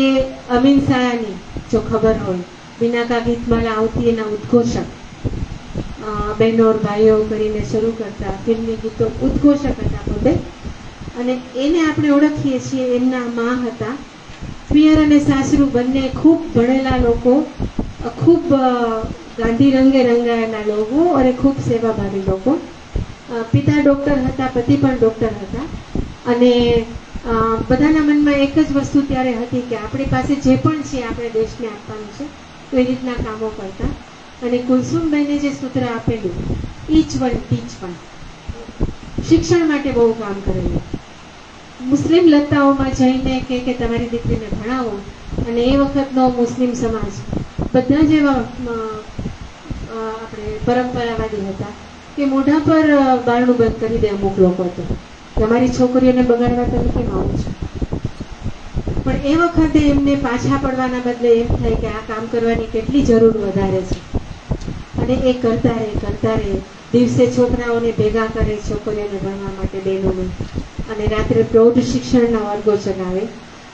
અમીન શાળાની, જો ખબર હોય, બિનાકા ગીતમાલા આવતી એના ઉદ્ઘોષક, બહેનોર ભાઈઓ કરીને શરૂ કરતા ફિલ્મી ગીતો ઉદ્ઘોષક હતા પોતે. અને એને આપણે ઓળખીએ છીએ, એમના મા હતા. પિયર અને સાસરું બંને ખૂબ ભણેલા લોકો, ખૂબ ગાંધી રંગે રંગાયેલા લોકો અને ખૂબ સેવાભાવી લોકો. પિતા ડૉક્ટર હતા, પતિ પણ ડૉક્ટર હતા. અને બધાના મનમાં એક જ વસ્તુ ત્યારે હતી કે આપણી પાસે જે પણ છે આપણે દેશને આપવાનું છે, તો એ રીતના કામો કરતા. અને કુલસુમબેને જે સૂત્ર આપેલું, ઈચ વન ટીચ વન, શિક્ષણ માટે બહુ કામ કરેલું. મુસ્લિમ લતાઓમાં જઈને કે તમારી દીકરીને ભણાવો. અને એ વખતનો મુસ્લિમ સમાજ બધા જ એવા આપણે પરંપરાવાદી હતા કે મોઢા પર બારણું બંધ કરી દે અમુક લોકો તો, તમારી છોકરીઓને બગાડવા તમે કેમ આવો છો. પણ એ વખતે એમને પાછા પડવાના બદલે એમ થાય કે આ કામ કરવાની કેટલી જરૂર વધારે છે. અને એ કરતા રહે. દિવસે છોકરાઓને ભેગા કરે, છોકરીઓને ભણવા માટે, બહેનોને. અને રાત્રે પ્રૌઢ શિક્ષણના વર્ગો ચલાવે.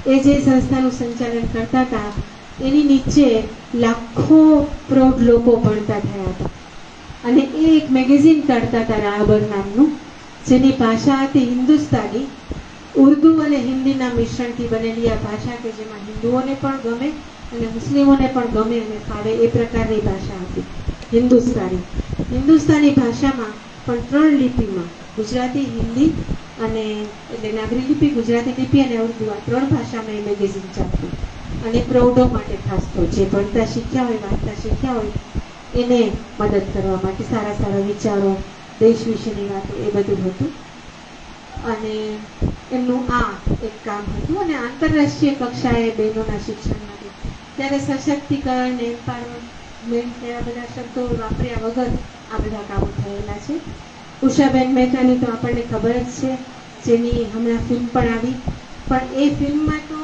એ જે સંસ્થાનું સંચાલન કરતા હતા એની નીચે લાખો પ્રૌઢ લોકો ભણતા થયા હતા. અને એ એક મેગેઝિન કાઢતા હતા રાહબર નામનું, જેની ભાષા હતી હિન્દુસ્તાની. ઉર્દુ અને હિન્દીના મિશ્રણથી બનેલી આ ભાષા કે જેમાં હિન્દુઓને પણ ગમે અને મુસ્લિમોને પણ ગમે અને ફાવે એ પ્રકારની ભાષા હતી હિન્દુસ્તાની. હિન્દુસ્તાની ભાષામાં પણ 3 લિપિમાં, ગુજરાતી, હિન્દી અને એટલે નાગરી લિપિ, ગુજરાતી લિપિ અને ઉર્દુ, આ 3 ભાષામાં એ મેગેઝિન ચાલતું. અને પ્રૌઢો માટે ખાસ તો જે ભણતા શીખ્યા હોય, વાંચતા શીખ્યા હોય એને મદદ કરવા માટે સારા સારા વિચારો, દેશ વિશેની વાતો, એ બધું હતું. અને એમનું આ એક કામ હતું. અને આંતરરાષ્ટ્રીય કક્ષાએ બહેનોના શિક્ષણ માટે ત્યારે સશક્તિકરણ, એમ્પાવરમેન્ટ એવા બધા શબ્દો વાપર્યા વગર આ બધા કામો થયેલા છે. ઉષાબેન મહેતાની તો આપણને ખબર જ છે, જેની હમણાં ફિલ્મ પણ આવી. પણ એ ફિલ્મમાં તો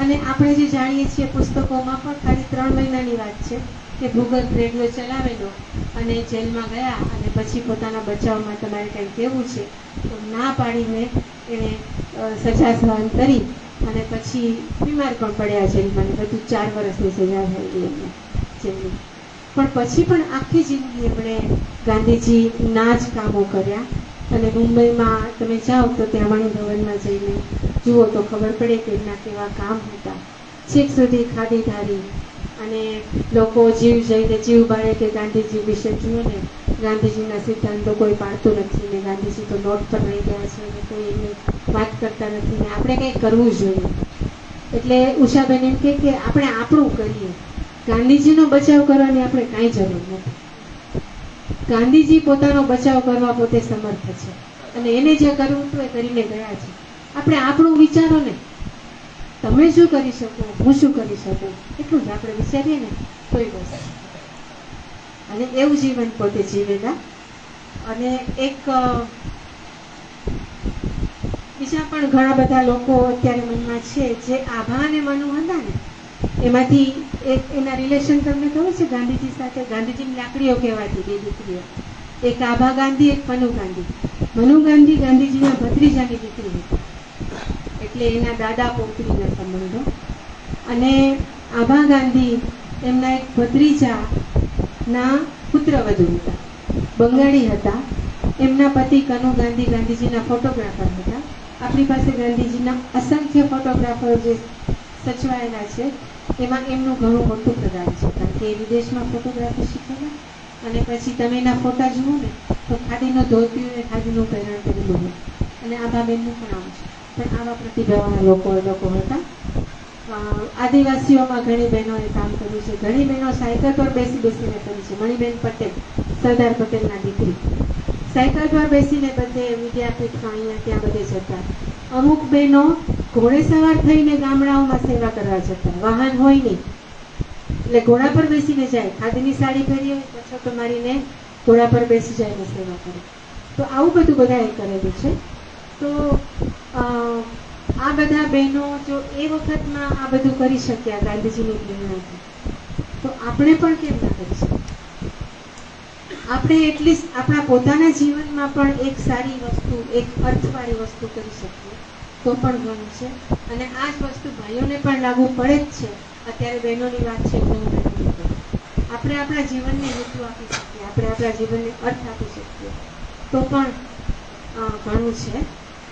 અને આપણે જે જાણીએ છીએ પુસ્તકોમાં પણ ખાલી 3 મહિનાની વાત છે કે ભૂગર્ભ રેડિયો ચલાવેલો અને જેલમાં ગયા અને પછી પોતાના બચાવમાં તમારે કંઈ કહેવું છે તો ના પાડીને એણે સજા સહન કરી અને પછી બીમાર પણ પડ્યા જેલમાં. બધું 4 વર્ષની સજા થયેલી એમને જેલની. પણ પછી પણ આખી જિંદગી એમણે ગાંધીજીના જ કામો કર્યા. અને મુંબઈમાં તમે જાઓ તો ત્યાં વાણી ભવનમાં જઈને જુઓ તો ખબર પડે કે એમના કેવા કામ હતા. છેક સુધી ખાદીધારી અને લોકો જીવ જઈને જીવ બાળે કે ગાંધીજી વિશે જુઓ ને, ગાંધીજીના સિદ્ધાંતો કોઈ પાડતું નથી ને ગાંધીજી તો નોટ પર રહી ગયા છે ને કોઈ એમની વાત કરતા નથી ને આપણે કંઈક કરવું જોઈએ. એટલે ઉષાબેન એમ કે આપણે આપણું કરીએ, ગાંધીજીનો બચાવ કરવાની આપણે કાંઈ જરૂર નથી. ગાંધીજી પોતાનો બચાવ કરવા પોતે સમર્થ છે અને એને જે કરવું હતું એ કરીને ગયા છે. આપણે આપણું વિચારો ને, તમે શું કરી શકો, હું શું કરી શકું, એટલું જ આપણે વિચારીએ ને તોય બસ. અને એવું જીવન પોતે જીવેલા. અને એક બીજા પણ ઘણા બધા લોકો અત્યારે મનમાં છે જે આભા અને મનુ હતા ને, એમાંથી એક એના રિલેશન તમને ખબર છે ગાંધીજી સાથે? ગાંધીજીની લાકડીઓ કહેવાતી બે દીકરીઓ, એક આભા ગાંધી, એક મનુ ગાંધી. મનુ ગાંધી ગાંધીજીના ભત્રીજાની દીકરી હતી, એટલે એના દાદા પોતરીના સંબંધો. અને આભા ગાંધી એમના એક ભત્રીજાના પુત્રવધુ હતા, બંગાળી હતા. એમના પતિ કનુ ગાંધી ગાંધીજીના ફોટોગ્રાફર હતા. આપણી પાસે ગાંધીજીના અસંખ્ય ફોટોગ્રાફર જે સચવાયેલા છે એમાં એમનું ઘણું મોટું પ્રદાન છે, કારણ કે એ વિદેશમાં ફોટોગ્રાફી શીખેલા. અને પછી તમે એના ફોટા જુઓ ને તો ખાદીનું ધોતિયું અને ખાદીનું પહેરણ કરેલું હોય. અને આભાબેનનું પણ આવું છે. પણ આવા પ્રતિભાવાના લોકો હતા. આદિવાસીઓમાં ઘણી બહેનોએ કામ કર્યું છે. ઘણી બહેનો સાયકલ પર બેસીને કરી છે. મણિબેન પટેલ, સરદાર પટેલના દીકરી, સાયકલ પર બેસીને બધે વિદ્યાપીઠમાં અહીંયા ત્યાં બધે જતા. અમુક બહેનો ઘોડે સવાર થઈને ગામડાઓમાં સેવા કરવા જતા. વાહન હોય નહીં એટલે ઘોડા પર બેસીને જાય. ખાદીની સાડી પહેરી હોય પછોટો મારીને ઘોડા પર બેસી જાય ને સેવા કરે. તો આવું બધું બધાએ કરેલું છે. તો આ બધા બહેનો જો એ વખતમાં આ બધું કરી શક્યા ગાંધીજીની પ્રેરણાથી, તો આપણે પણ કેમ ના કરી શકીએ? આપણે એટલીસ્ટ આપણા પોતાના જીવનમાં પણ એક સારી વસ્તુ, એક અર્થવાળી વસ્તુ કરી શકીએ તો પણ ઘણું છે. અને આ જ વસ્તુ ભાઈઓને પણ લાગુ પડે જ છે. અત્યારે બહેનોની વાત છે એટલે હું નથી કરું. આપણે આપણા જીવનને હેતુ આપી શકીએ, આપણે આપણા જીવનને અર્થ આપી શકીએ તો પણ ઘણું છે.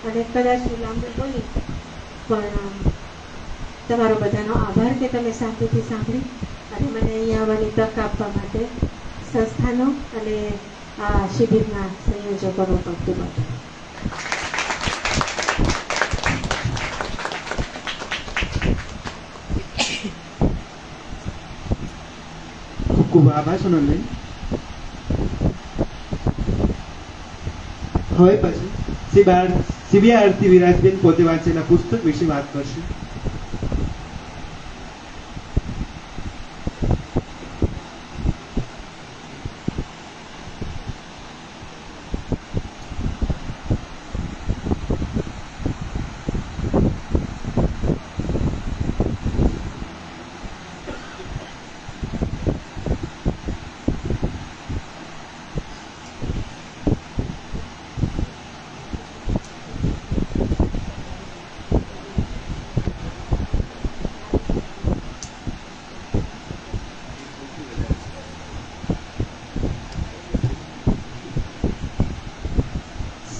અને કદાચ હું લાંબુ બોલી, પણ તમારો બધાનો આભાર કે તમે શાંતિથી સાંભળી અને મને અહીંયા આવવાની તક આપવા માટે સંસ્થાનો અને આ શિબિરના સંયોજકોનો પણ ખૂબ આભાર. ખૂબ ખૂબ આભાર સોનલબેન. હવે પછી સીબી આરતી વિરાજબેન પોતે વાંચેલા પુસ્તક વિશે વાત કરશે.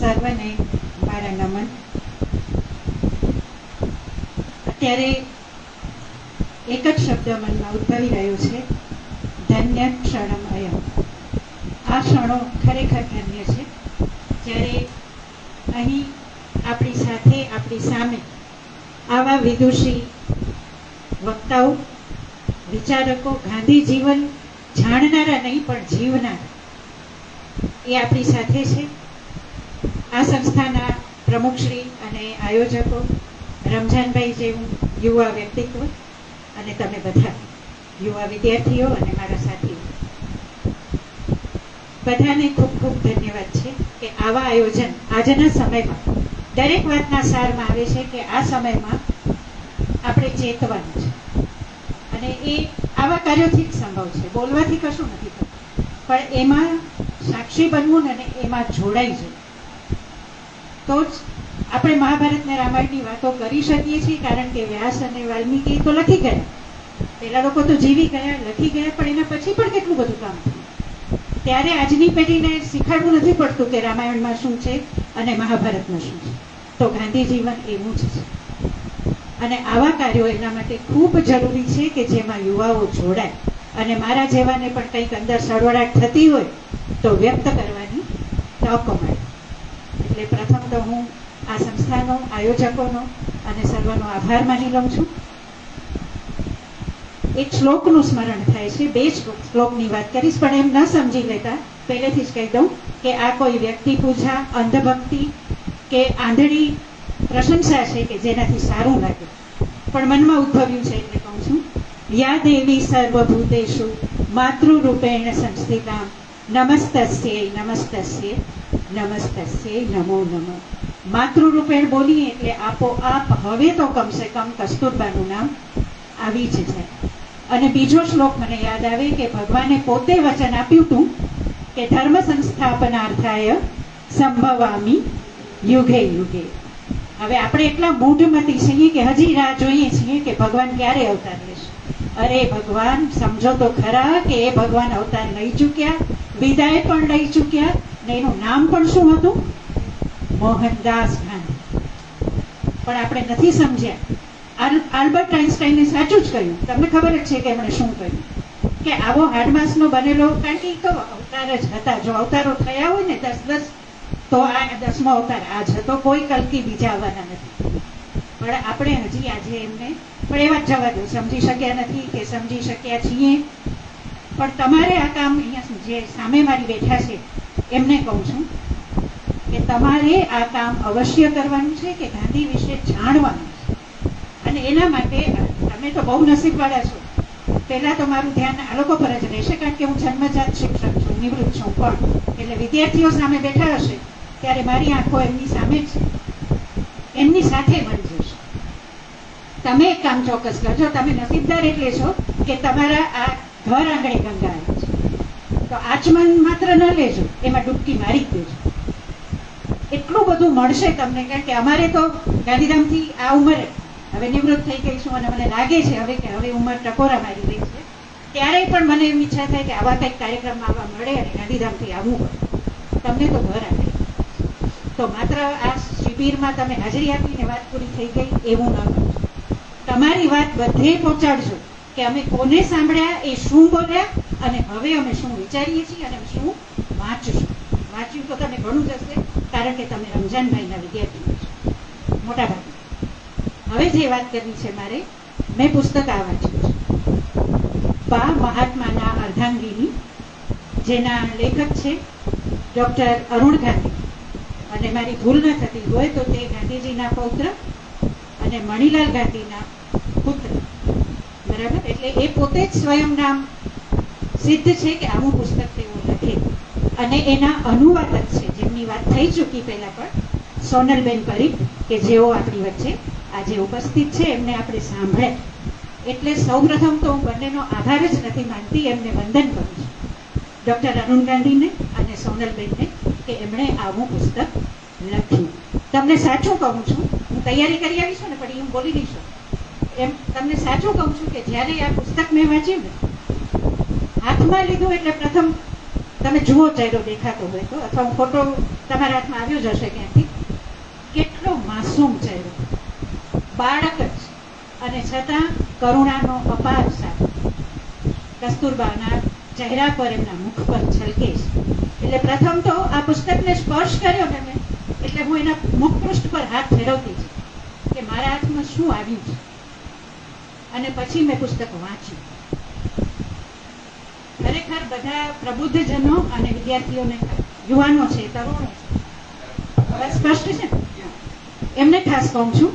સર્વને મારા નમન. અત્યારે એક જ શબ્દ મનમાં ઉદ્ભવી રહ્યો છે, ધન્ય ક્ષણમ અયમ. આ ક્ષણો ખરેખર ધન્ય છે, જ્યારે અહીં આપણી સાથે, આપણી સામે આવા વિદુષી વક્તાઓ, વિચારકો, ગાંધી જીવન જાણનારા નહીં પણ જીવનારા એ આપણી સાથે છે. આ સંસ્થાના પ્રમુખશ્રી અને આયોજકો, રમઝાનભાઈ જેવું યુવા વ્યક્તિત્વ, અને તમે બધા યુવા વિદ્યાર્થીઓ અને મારા સાથીઓ, બધાને ખૂબ ખૂબ ધન્યવાદ છે કે આવા આયોજન આજના સમયમાં દરેક વાતના સારમાં આવે છે કે આ સમયમાં આપણે ચેતવાનું છે. અને એ આવા કાર્યોથી જ સંભવ છે, બોલવાથી કશું નથી થતું, પણ એમાં સાક્ષી બનવું અને એમાં જોડાઈ જવું તો જ આપણે મહાભારત ને રામાયણની વાતો કરી શકીએ છીએ. કારણ કે વ્યાસ અને વાલ્મીકી તો લખી ગયા, પેલા લોકો તો જીવી ગયા, લખી ગયા, પણ એના પછી પણ કેટલું બધું કામ થયું. ત્યારે આજની પેઢીને શીખવાડવું નથી પડતું કે રામાયણમાં શું છે અને મહાભારતમાં શું છે. તો ગાંધી જીવન એવું જ છે. અને આવા કાર્યો એના માટે ખૂબ જરૂરી છે કે જેમાં યુવાઓ જોડાય અને મારા જેવાને પણ કંઈક અંદર સળવળાટ થતી હોય તો વ્યક્ત કરવાની તક મળે. એટલે પ્રથમ તો હું આ સંસ્થાનો, આયોજકોનો અને સર્વનો આભાર માની લઉં છું. એક શ્લોકનું સ્મરણ થાય છે, બે શ્લોકની વાત કરીશ, પણ એમ ન સમજી લેતા પહેલેથી જ કહી દઉં કે આ કોઈ વ્યક્તિ પૂજા, અંધભક્તિ કે આંધળી પ્રશંસા છે કે જેનાથી સારું લાગે. પણ મનમાં ઉદ્ભવ્યું છે એટલે કહું છું. યા દેવી સર્વભૂતેષુ માતૃરૂપેણ સંસ્થિતા નમસ્તસ્યૈ નમસ્તસ્યૈ નમસ્તસ્યૈ નમો નમઃ. માતૃરૂપેણ બોલીએ એટલે આપોઆપ હવે તો કમસે કમ કસ્તુરબાનું નામ આવી જ જાય. અને બીજો શ્લોક મને યાદ આવે કે ભગવાને પોતે વચન આપ્યું હતું કે ધર્મ સંસ્થાપનાર્થાય સંભવામી યુગે યુગે. હવે આપણે એટલા મૂઢમતી છીએ કે હજી રાહ જોઈએ છીએ કે ભગવાન ક્યારે અવતાર લેશે. અરે ભગવાન સમજો તો ખરા કે એ ભગવાન અવતાર લઈ ચૂક્યા, વિદાય પણ લઈ ચૂક્યા, ને એનું નામ પણ શું હતું? મોહનદાસ ગાંધી. પણ આપણે નથી સમજ્યા. આલ્બર્ટ આઇન્સ્ટાઈને સાચું જ કહ્યું. તમને ખબર જ છે કે એમણે શું કહ્યું, કે આવો હાડમાસનો બનેલો, કારણ કે તો અવતાર જ હતા. જો અવતારો થયા હોય ને 10 તો આ 10મો અવતાર આ જ હતો. કોઈ કલ્કી બીજા આવવાના નથી. પણ આપણે હજી આજે એમને પણ એવા જ જવા દો, સમજી શક્યા નથી કે સમજી શક્યા છીએ. પણ તમારે આ કામ અહીંયા જે સામે મારી બેઠા છે એમને કહું છું કે તમારે આ કામ અવશ્ય કરવાનું છે કે ગાંધી વિશે જાણવાનું છે. અને એના માટે તમે તો બહુ નસીબવાળા છો. પહેલાં તો મારું ધ્યાન આ લોકો પર જ રહેશે, કારણ કે હું જન્મજાત શિક્ષક છું, નિવૃત્ત છું. પણ એટલે વિદ્યાર્થીઓ સામે બેઠા હશે ત્યારે મારી આંખો એમની સામે જ છે, એમની સાથે મળી જશે. તમે એક કામ ચોક્કસ કરજો. તમે નસીબદાર એટલે છો કે તમારા આ ઘર આંગણે ગંગા આવે છે, તો આચમન માત્ર ન લેજો, એમાં ડૂબકી મારી જ દેજો. એટલું બધું મળશે તમને. કારણ કે અમારે તો ગાંધીધામથી આ ઉંમરે હવે નિવૃત્ત થઈ ગઈ છું અને મને લાગે છે હવે કે હવે ઉંમર ટકોરા મારી રહી છે, ત્યારે પણ મને એમ ઈચ્છા થાય કે આવા કંઈક કાર્યક્રમમાં આવવા મળે અને ગાંધીધામથી આવવું પડે. તમને તો ઘર આપે. તો માત્ર આ શિબિરમાં તમે હાજરી આપીને વાત પૂરી થઈ ગઈ એવું ન કરજો. તમારી વાત બધે પહોંચાડજો કે અમે કોને સાંભળ્યા, એ શું બોલ્યા, અને હવે અમે શું વિચારીએ છીએ અને શું વાંચશું. વાંચ્યું તો તમે ઘણું જ હશે, કારણ કે તમે રમજાનભાઈના વિદ્યાર્થીઓ છો મોટા ભાગે. હવે જે વાત કરવી છે મારે, મેં પુસ્તક આ વાંચ્યું છે, બા મહાત્માના અર્ધાંગીની, જેના લેખક છે ડૉક્ટર અરુણ ગાંધી. અને મારી ભૂલ ન થતી હોય તો તે ગાંધીજીના પૌત્ર અને મણિલાલ ગાંધીના પુત્ર, બરાબર. એટલે એ પોતે જ સ્વયં નામ સિદ્ધ છે કે આવું પુસ્તક તેઓ લખે. અને એના અનુવાદક છે, જેમની વાત થઈ ચૂકી પહેલાં પણ, સોનલબેન પરીખ, કે જેઓ આપણી વચ્ચે આજે ઉપસ્થિત છે. એમને આપણે સાંભળ્યા એટલે સૌપ્રથમ તો હું બંનેનો આભાર જ નથી માનતી, એમને વંદન કરું છું, ડૉક્ટર અરુણ ગાંધીને અને સોનલબેનને, કે એમણે આવું પુસ્તક લખ્યું. તમને સાચું કહું છું, હું તૈયારી કરી આવી છું ને, પણ હું બોલી નહીં શકું. એમ તમને સાચું કહું છું કે જ્યારે આ પુસ્તક મેં વાંચ્યું ને, હાથમાં લીધું એટલે પ્રથમ તમે જુઓ ચહેરો દેખાતો હોય તો, અથવા હું ફોટો તમારા હાથમાં આવ્યો જ હશે ક્યાંથી, કેટલો માસૂમ ચહેરો, બાળક જ, અને છતાં કરુણાનો અપાર સાથ કસ્તુરબાના ચહેરા પર, એમના મુખ પર છલકે છે. એટલે પ્રથમ તો આ પુસ્તકને સ્પર્શ કર્યો ને મેં, એટલે હું એના મુખપૃષ્ઠ પર હાથ ફેરવતી છે કે મારા હાથમાં શું આવ્યું છે. અને પછી મેં પુસ્તક વાંચ્યું. ખરેખર બધા પ્રબુદ્ધજનો અને વિદ્યાર્થીઓને, યુવાનો છે, તરુણો છે, સ્પષ્ટ છે, એમને ખાસ કહું છું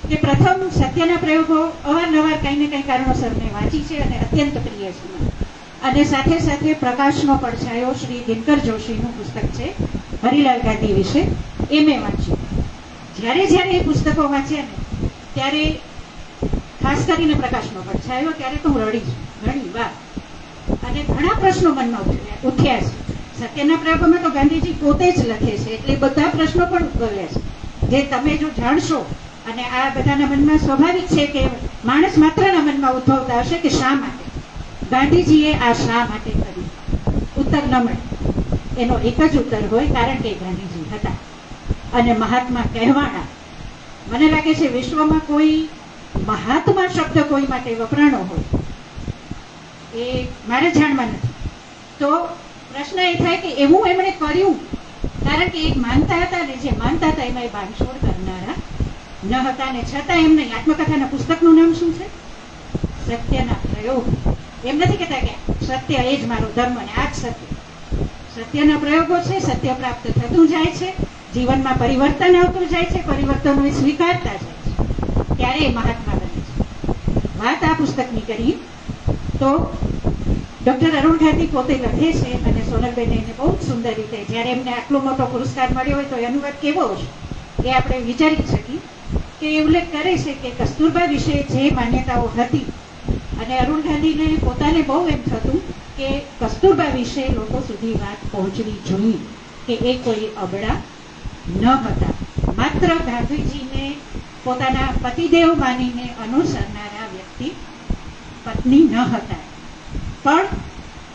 કે પ્રથમ સત્યના પ્રયોગો અવારનવાર કંઈ ને કંઈ કારણોસર મેં વાંચી છે અને અત્યંત પ્રિય છે મને. અને સાથે સાથે પ્રકાશનો પડછાયો શ્રી દિનકર જોશીનું પુસ્તક છે હરિલાલ ગાંધી વિશે, એ મેં વાંચ્યું. જ્યારે જ્યારે એ પુસ્તકો વાંચ્યા ને ત્યારે, ખાસ કરીને પ્રકાશનો પડછાયો, ત્યારે તો હું રડી છું ઘણી વાર. અને ઘણા પ્રશ્નો મનમાં ઉઠ્યા છે. સત્યના પ્રયોગોમાં તો ગાંધીજી પોતે જ લખે છે, એટલે બધા પ્રશ્નો પણ ઉદ્ભવ્યા છે, જે તમે જો જાણશો. અને આ બધાના મનમાં સ્વાભાવિક છે કે માણસ માત્રના મનમાં ઉદ્ભવતા હશે કે શા માટે ગાંધીજીએ આ શા માટે કર્યું. ઉત્તર ન મળે. એનો એક જ ઉત્તર હોય, કારણ કે ગાંધીજી હતા અને મહાત્મા કહેવાના. મને લાગે છે વિશ્વમાં કોઈ મહાત્મા શબ્દ કોઈ માટે વપરાણો હોય એ મારે જાણવા નથી. તો પ્રશ્ન એ થાય કે એવું એમણે કર્યું, કારણ કે એક માનતા હતા ને, જે માનતા હતા એમાં એ બાંધછોડ કરનારા ન હતા. ને છતાં એમને આત્મકથાના પુસ્તકનું નામ શું છે? સત્યના પ્રયોગ. એમ નથી કહેતા કે સત્ય એ જ મારો ધર્મ અને આ જ સત્ય. સત્યના પ્રયોગો છે, સત્ય પ્રાપ્ત થતું જાય છે, જીવનમાં પરિવર્તન આવતું જાય છે, પરિવર્તનો સ્વીકારતા જાય છે, ત્યારે એ મહાત્મા બને છે. પુસ્તકની કરી તો ડૉક્ટર અરુણ ગાંધી પોતે લખે છે, અને સોનલબેને એને બહુ જ સુંદર રીતે, જ્યારે એમને આટલો મોટો પુરસ્કાર મળ્યો હોય તો એ અનુવાદ કેવો હશે એ આપણે વિચારી શકીએ, કે એ ઉલ્લેખ કરે છે કે કસ્તુરબા વિશે જે માન્યતાઓ હતી, અને અરુણ ગાંધીને પોતાને બહુ એમ થતું કે કસ્તુરબા વિશે લોકો સુધી વાત પહોંચવી જોઈએ, કે એ કોઈ અબળા ન હતા, માત્ર ગાંધીજીને પોતાના પતિદેવ માનીને અનુસરનારા વ્યક્તિ પત્ની ન હતા. પણ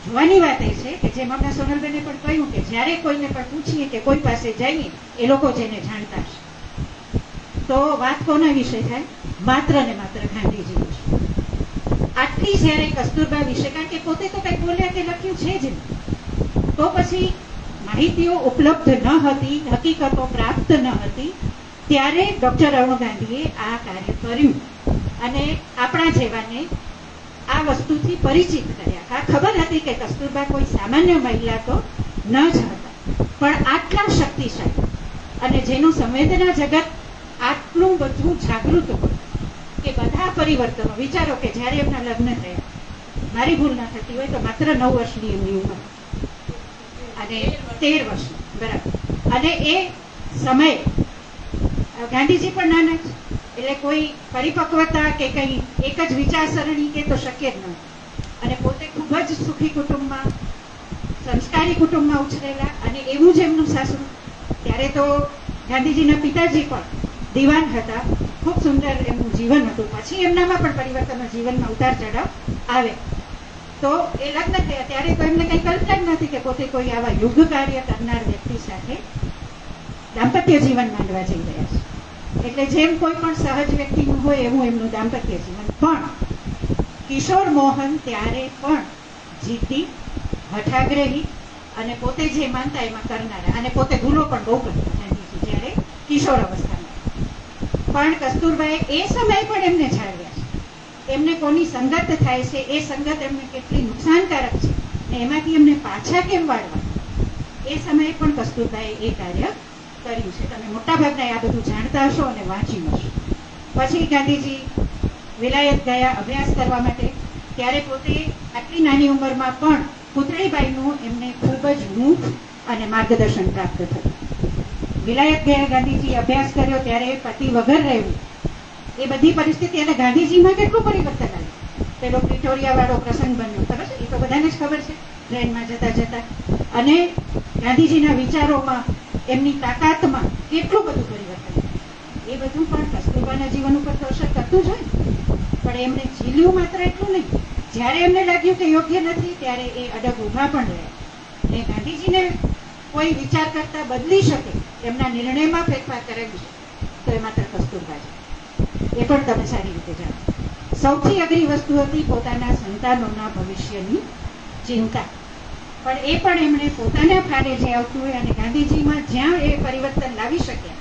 જોવાની વાત એ છે કે જેમ હમણાં સોનલબેને પણ કહ્યું કે જ્યારે કોઈને પણ પૂછીએ કે કોઈ પાસે જઈએ એ લોકો જેને જાણતા હશે, તો વાત કોના વિશે થાય? માત્ર ને માત્ર ગાંધીજી વિશે. આટલી જ્યારે કસ્તુરબા વિશે, કારણ કે પોતે તો કંઈ બોલ્યા કે લખ્યું છે જ નહીં, તો પછી માહિતીઓ ઉપલબ્ધ ન હતી, હકીકતો પ્રાપ્ત ન હતી, ત્યારે ડૉક્ટર અરુણ ગાંધીએ આ કાર્ય કર્યું અને આપણા જેવાને આ વસ્તુથી પરિચિત કર્યા. આ ખબર હતી કે કસ્તુરબા કોઈ સામાન્ય મહિલા તો ન જ હતા, પણ આટલા શક્તિશાળી અને જેનું સંવેદના જગત આટલું બધું જાગૃત હોય કે બધા પરિવર્તનો, વિચારો કે જ્યારે એમના લગ્ન થયા, મારી ભૂલ ના થતી હોય તો માત્ર 9 વર્ષની એમની ઉંમર અને 13 વર્ષ, બરાબર. અને એ સમયે ગાંધીજી પણ નાના છે, એટલે કોઈ પરિપક્વતા કે કંઈ એક જ વિચારસરણી કે તો શક્ય જ ન. અને પોતે ખૂબ જ સુખી કુટુંબમાં, સંસ્કારી કુટુંબમાં ઉછરેલા, અને એવું જ એમનું સાસરું. ત્યારે તો ગાંધીજીના પિતાજી પણ દિવાન હતા, ખૂબ સુંદર એમનું જીવન હતું. પછી એમનામાં પણ પરિવર્તન, જીવનમાં ઉતાર ચઢાવ આવે. તો એ લગ્ન થયા ત્યારે તો એમને કંઈ કલ્પના જ નથી કે પોતે કોઈ આવા યુગ કાર્ય કરનાર વ્યક્તિ સાથે દાંપત્ય જીવન માંડવા જઈ રહ્યા છે. એટલે જેમ કોઈ પણ સહજ વ્યક્તિનું હોય એવું એમનું દાંપત્ય જીવન. પણ કિશોર મોહન ત્યારે પણ જીદ્દી, હઠાગ્રહી અને પોતે જે માનતા એમાં કરનારા, અને પોતે ભૂલો પણ બહુ કરતા ગાંધીજી જ્યારે કિશોર અવસ્થામાં. પણ કસ્તુરબાએ એ સમયે પણ એમને જાળવ્યા છે. એમને કોની સંગત થાય છે, એ સંગત એમને કેટલી નુકસાનકારક છે, ને એમાંથી એમને પાછા કેમ વાળવા, એ સમયે પણ કસ્તુરબાએ એ કાર્ય કર્યું છે. તમે મોટાભાગના આ બધું જાણતા હશો અને વાંચ્યું હશો. પછી ગાંધીજી વિલાયત ગયા અભ્યાસ કરવા માટે, ત્યારે પોતે આટલી નાની ઉંમરમાં પણ પુતળીબાઈનું એમને ખૂબ જ ઊંઘ અને માર્ગદર્શન પ્રાપ્ત થયું. વિલાયત ગયા ગાંધીજી, અભ્યાસ કર્યો ત્યારે પતિ વગર રહેવું, એ બધી પરિસ્થિતિ, અને ગાંધીજીમાં કેટલું પરિવર્તન આવ્યું. પેલો પ્રિટોરિયા વાળો પ્રસંગ બન્યો, ખબર છે? એ તો બધાને જ ખબર છે, ટ્રેનમાં જતા જતા. અને ગાંધીજીના વિચારોમાં, એમની તાકાતમાં કેટલું બધું પરિવર્તન. એ બધું પણ કસ્તુરબાના જીવન ઉપર તો અસર કરતું જ હોય, પણ એમને ઝીલ્યું માત્ર એટલું નહીં. જ્યારે એમને લાગ્યું કે યોગ્ય નથી, ત્યારે એ અડગ ઊભા પણ રહ્યા. અને ગાંધીજીને કોઈ વિચાર કરતા બદલી શકે, એમના નિર્ણયમાં ફેરફાર કરેલું છે, તો એ માત્ર કસ્તુરબા છે. એ પણ તમે સારી રીતે જાણો. સૌથી અઘરી વસ્તુ હતી પોતાના સંતાનોના ભવિષ્યની ચિંતા. પણ એ પણ એમણે પોતાના ભારે જે આવતું હોય, અને ગાંધીજીમાં જ્યાં એ પરિવર્તન લાવી શક્યા.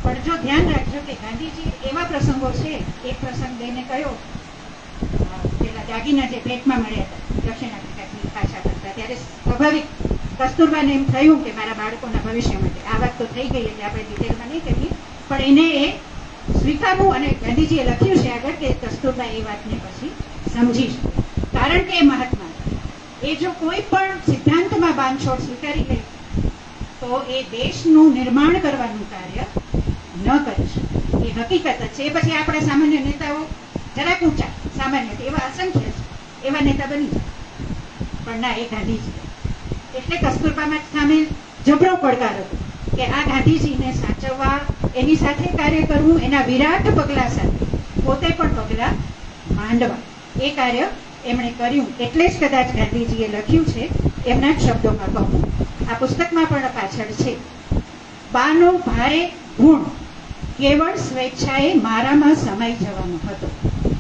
પણ જો ધ્યાન રાખજો કે ગાંધીજી એવા પ્રસંગો છે, એક પ્રસંગ લઈને કયો, પેલા દાગીના જે ભેટમાં મળ્યા હતા દક્ષિણ આફ્રિકાથી પાછા કરતા, ત્યારે સ્વાભાવિક કસ્તુરબાને એમ થયું કે મારા બાળકોના ભવિષ્ય માટે. આ વાત તો થઈ ગઈ એટલે આપણે ડિટેલમાં નહીં કરીએ, પણ એને એ સ્વીકારવું, અને ગાંધીજીએ લખ્યું છે આગળ કે કસ્તુરબા એ વાતને પછી સમજી શકે, કારણ કે એ મહાત્મા, એ જો કોઈ પણ સિદ્ધાંતમાં બાંધછોડ સ્વીકારી લે તો એ દેશનું નિર્માણ કરવાનું કાર્ય ન કરી શકે. એ હકીકત જ છે. એ પછી આપણા સામાન્ય નેતાઓ જરાક ઊંચા, સામાન્ય એવા અસંખ્ય છે, એવા નેતા બની જાય, પણ ના, એ ગાંધીજી. એટલે કસ્તુરબામાં સામે જબરો પડકાર હતો કે આ ગાંધીજીને સાચવવા, એની સાથે કાર્ય કરવું, એના વિરાટ પગલાં સાથે પોતે પણ પગલાં માંડવા, એ કાર્ય એમણે કર્યું. એટલે જ કદાચ ગાંધીજીએ લખ્યું છે, એમના જ શબ્દોમાં કહું, આ પુસ્તકમાં પણ પાછળ છે, બાનો ભારે ગુણ કેવળ સ્વેચ્છાએ મારામાં સમાઈ જવાનો હતો.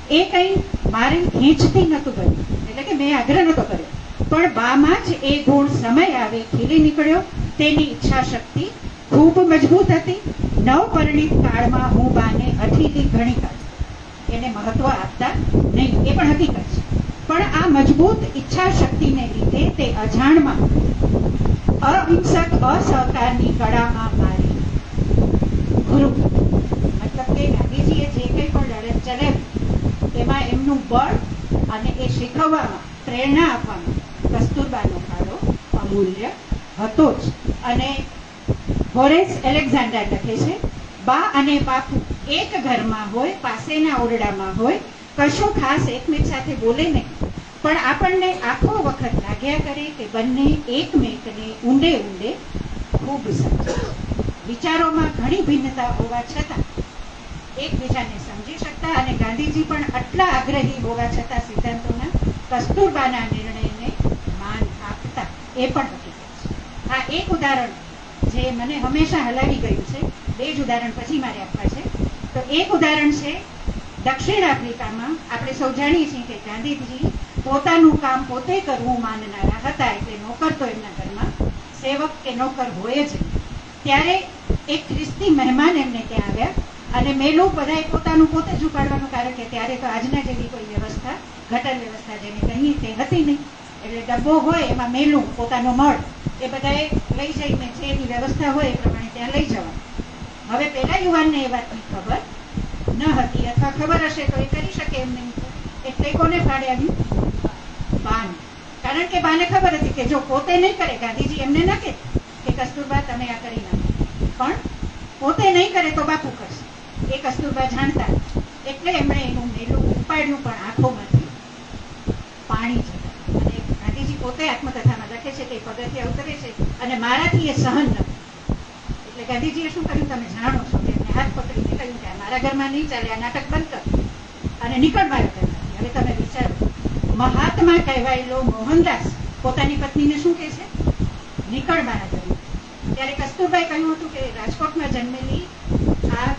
એ કંઈ મારે ખેંચતી નહોતું કર્યું, એટલે કે મેં આગ્રહ નહોતો કર્યો, પણ બામાં જ એ ગુણ સમય આવે ખીલી નીકળ્યો. તેની ઈચ્છા શક્તિ ખૂબ મજબૂત હતી. નવપરિણીત કાળમાં હું બાને અતિથી ઘણી કાળ એને મહત્વ આપતા નહીં, એ પણ હકીકત છે. પણ આ મજબૂત ઈચ્છા શક્તિને લીધે તે અજાણમાં અહિંસક અસહકારની કળામાં મારી ગુરુ, મતલબ કે ગાંધીજીએ જે કંઈ પણ લડત ચલાવી એમાં એમનું બળ અને એ શીખવવામાં પ્રેરણા આપવામાં કસ્તુરબાનો ફાળો અમૂલ્ય હતો જ. અને હોરેસ એલેક્ઝાન્ડર લખે છે, બા અને બાપુ એક ઘરમાં હોય, પાસેના ઓરડામાં હોય, કશું ખાસ એકમેક સાથે બોલે નહીં, પણ આપણને આખો વખત લાગ્યા કરે કે બંને એકમેકને ઊંડે ઊંડે ખૂબ સમજે. વિચારોમાં ઘણી ભિન્નતા હોવા છતાં એકબીજાને સમજી શકતા અને ગાંધીજી પણ આટલા આગ્રહી હોવા છતાં સિદ્ધાંતોના કસ્તુરબાના નિર્ણયને માન આપતા, એ પણ હકીકત છે. આ એક ઉદાહરણ જે મને હંમેશા હલાવી ગયું છે. બે જ ઉદાહરણ પછી મારે આપવા છે. તો એક ઉદાહરણ છે દક્ષિણ આફ્રિકામાં. આપણે સૌ જાણીએ છીએ કે ગાંધીજી પોતાનું કામ પોતે કરવું માનનારા હતા, એટલે નોકર તો એમના ઘરમાં સેવક કે નોકર હોય જ. ત્યારે એક ખ્રિસ્તી મહેમાન એમને ત્યાં આવ્યા અને મેલું બધાએ પોતાનું પોતે જ ઉપાડવાનું, કારણ કે ત્યારે તો આજના જેવી કોઈ વ્યવસ્થા, ગટર વ્યવસ્થા જેને કહીએ તે હતી નહીં. એટલે ડબ્બો હોય એમાં મેલું પોતાનો મળ એ બધાએ લઈ જઈને જે એની વ્યવસ્થા હોય એ પ્રમાણે ત્યાં લઈ જવાનું. હવે પેલા યુવાનને એ વાતની ખબર ન હતી, અથવા ખબર હશે તો એ કરી શકે એમ નહીં. એટલે કોને ફાડે આવ્યું? બાને. કારણ કે બાને ખબર હતી કે જો પોતે નહીં કરે, ગાંધીજી એમને ન કહે કે કસ્તુરબા તમે આ કરી નાખો, પણ પોતે નહીં કરે તો બાપુ કરશે, એ કસ્તુરબા જાણતા. એટલે એમણે એનું મેલું ઉપાડ્યું, પણ આંખોમાંથી પાણી જતા. અને ગાંધીજી પોતે આત્મકથામાં લખે છે કે પગથિયા ઉતરે છે અને મારાથી એ સહન ન. એટલે ગાંધીજીએ શું કર્યું તમે જાણો છો, કે એમને હાથ પકડીને કહ્યું કે મારા ઘરમાં નહીં ચાલે, આ નાટક બંધ કર અને નીકળ મારા ઘરમાંથી. હવે તમે વિચારો, મહાત્મા કહેવાયેલો મોહનદાસ પોતાની પત્નીને શું કહે છે? નીકળ મારા ઘરમાંથી. ત્યારે કસ્તુરબાએ કહ્યું હતું કે રાજકોટમાં જન્મેલી આ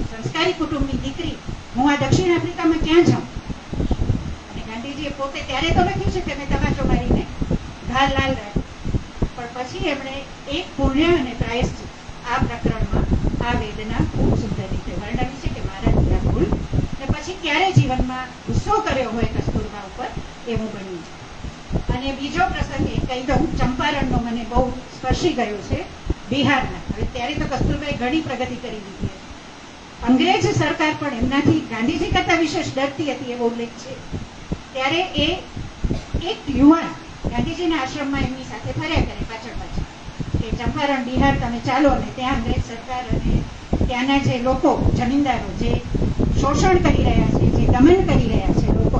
સંસ્કારી કુટુંબની દીકરી હું આ દક્ષિણ આફ્રિકામાં ક્યાં જાઉં? અને ગાંધીજીએ પોતે ત્યારે તો લખ્યું છે કે મેં તમાચો મારીને ઘા લાલ રાખ્યો, પણ પછી એમણે એક પુણ્ય અને પ્રાયશ્ચિત આ પ્રકરણમાં આ વેદના ખૂબ સુંદર રીતે વર્ણવી છે કે મારાથી આ ભૂલ, ને પછી ક્યારે જીવનમાં ગુસ્સો કર્યો હોય કસ્તુરબા ઉપર એવું બન્યું. અને બીજો પ્રસંગ એ કહી દઉં, ચંપારણનો મને બહુ સ્પર્શી ગયો છે, બિહારના. હવે ત્યારે તો કસ્તુરબાએ ઘણી પ્રગતિ કરી દીધી હતી. અંગ્રેજ સરકાર પણ એમનાથી ગાંધીજી કરતા વિશેષ ડરતી હતી એવો ઉલ્લેખ છે. ત્યારે એ એક યુવાન ગાંધીજીના આશ્રમમાં એમની સાથે ફર્યા કરે પાછળ પાછળ કે ચંપારણ બિહાર તમે ચાલો, અને ત્યાં અંગ્રેજ સરકાર અને ત્યાંના જે લોકો જમીનદારો જે શોષણ કરી રહ્યા છે, જે દમન કરી રહ્યા છે લોકો,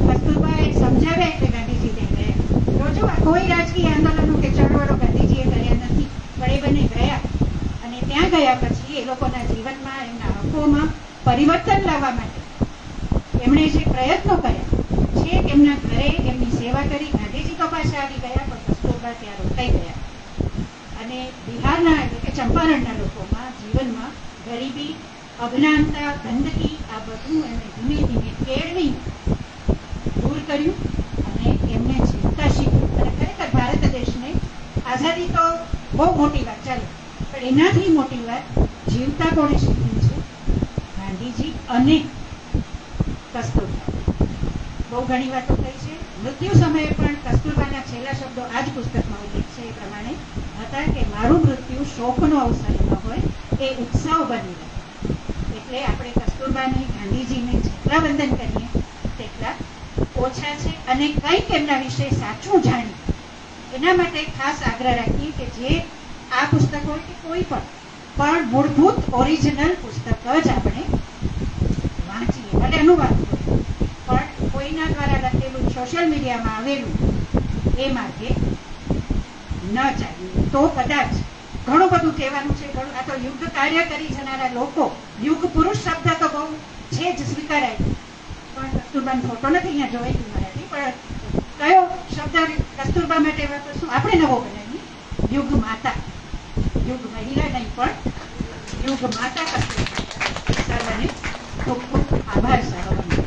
કસ્તુરબાએ સમજાવ્યા એટલે ગાંધીજી ત્યાં ગયા. રોજો આ કોઈ રાજકીય આંદોલનો કે ચળવળો ગાંધીજીએ કર્યા નથી, પણ એ બંને ગયા. અને ત્યાં ગયા પછી એ લોકોના જીવનમાં એમના હકોમાં પરિવર્તન લાવવા માટે એમણે જે પ્રયત્નો કર્યા છે, એમના ઘરે એમની સેવા કરી. ગાંધીજી તો પાછા આવી ગયા, પણ કસ્તુરબા ત્યાં રોકાઈ ગયા. અને બિહારના એટલે કે ચંપારણના લોકોમાં જીવનમાં ગરીબી, અજ્ઞાનતા, ગંદકી આ બધું એમણે ધીમે ધીમે કેળવી દૂર કર્યું અને એમને જીવતા શીખ્યું. અને ખરેખર ભારત દેશને આઝાદી તો બહુ મોટી વાત ચાલે, પણ એનાથી મોટી વાત જીવતા કોણે શીખ્યું છે? ગાંધીજી અને કસ્તુરબા. બહુ ઘણી વાતો થઈ છે. મૃત્યુ સમયે પણ કસ્તુરબાના છેલ્લા શબ્દો આ જ પુસ્તકમાં ઉલ્લેખ છે એ પ્રમાણે હતા કે મારું મૃત્યુ શોકનો અવસર ન હોય, એ ઉત્સવ બની રહે. એટલે આપણે કસ્તુરબાને, ગાંધીજીને જેટલા વંદન કરીએ તેટલા ઓછા છે. અને કંઈક એમના વિશે સાચું જાણીએ એના માટે ખાસ આગ્રહ રાખીએ કે જે આ પુસ્તક હોય કે કોઈ પણ મૂળભૂત ઓરિજિનલ પુસ્તક જ આપણે વાંચીએ, ભલે અનુવાદ હોય, પણ કોઈના દ્વારા લખેલું, સોશિયલ મીડિયામાં આવેલું એ માર્ગે ન ચાલીએ. તો કદાચ ઘણું બધું કહેવાનું છે. ઘણું, આ તો યુદ્ધ કાર્ય કરી જનારા લોકો, યુગ પુરુષ શબ્દ તો બહુ છે જ સ્વીકારાય, પણ કસ્તુરબાનો ફોટો નથી અહીંયા જોઈ મારાથી, પણ કયો શબ્દ કસ્તુરબા માટે વાપરશું? આપણે નવો બનાવીએ, યુગ માતા. યુગ મહિલા નહીં, પણ યુગ માતા કસ્તુરબા. સર્વને ખૂબ ખૂબ આભાર. સર્વને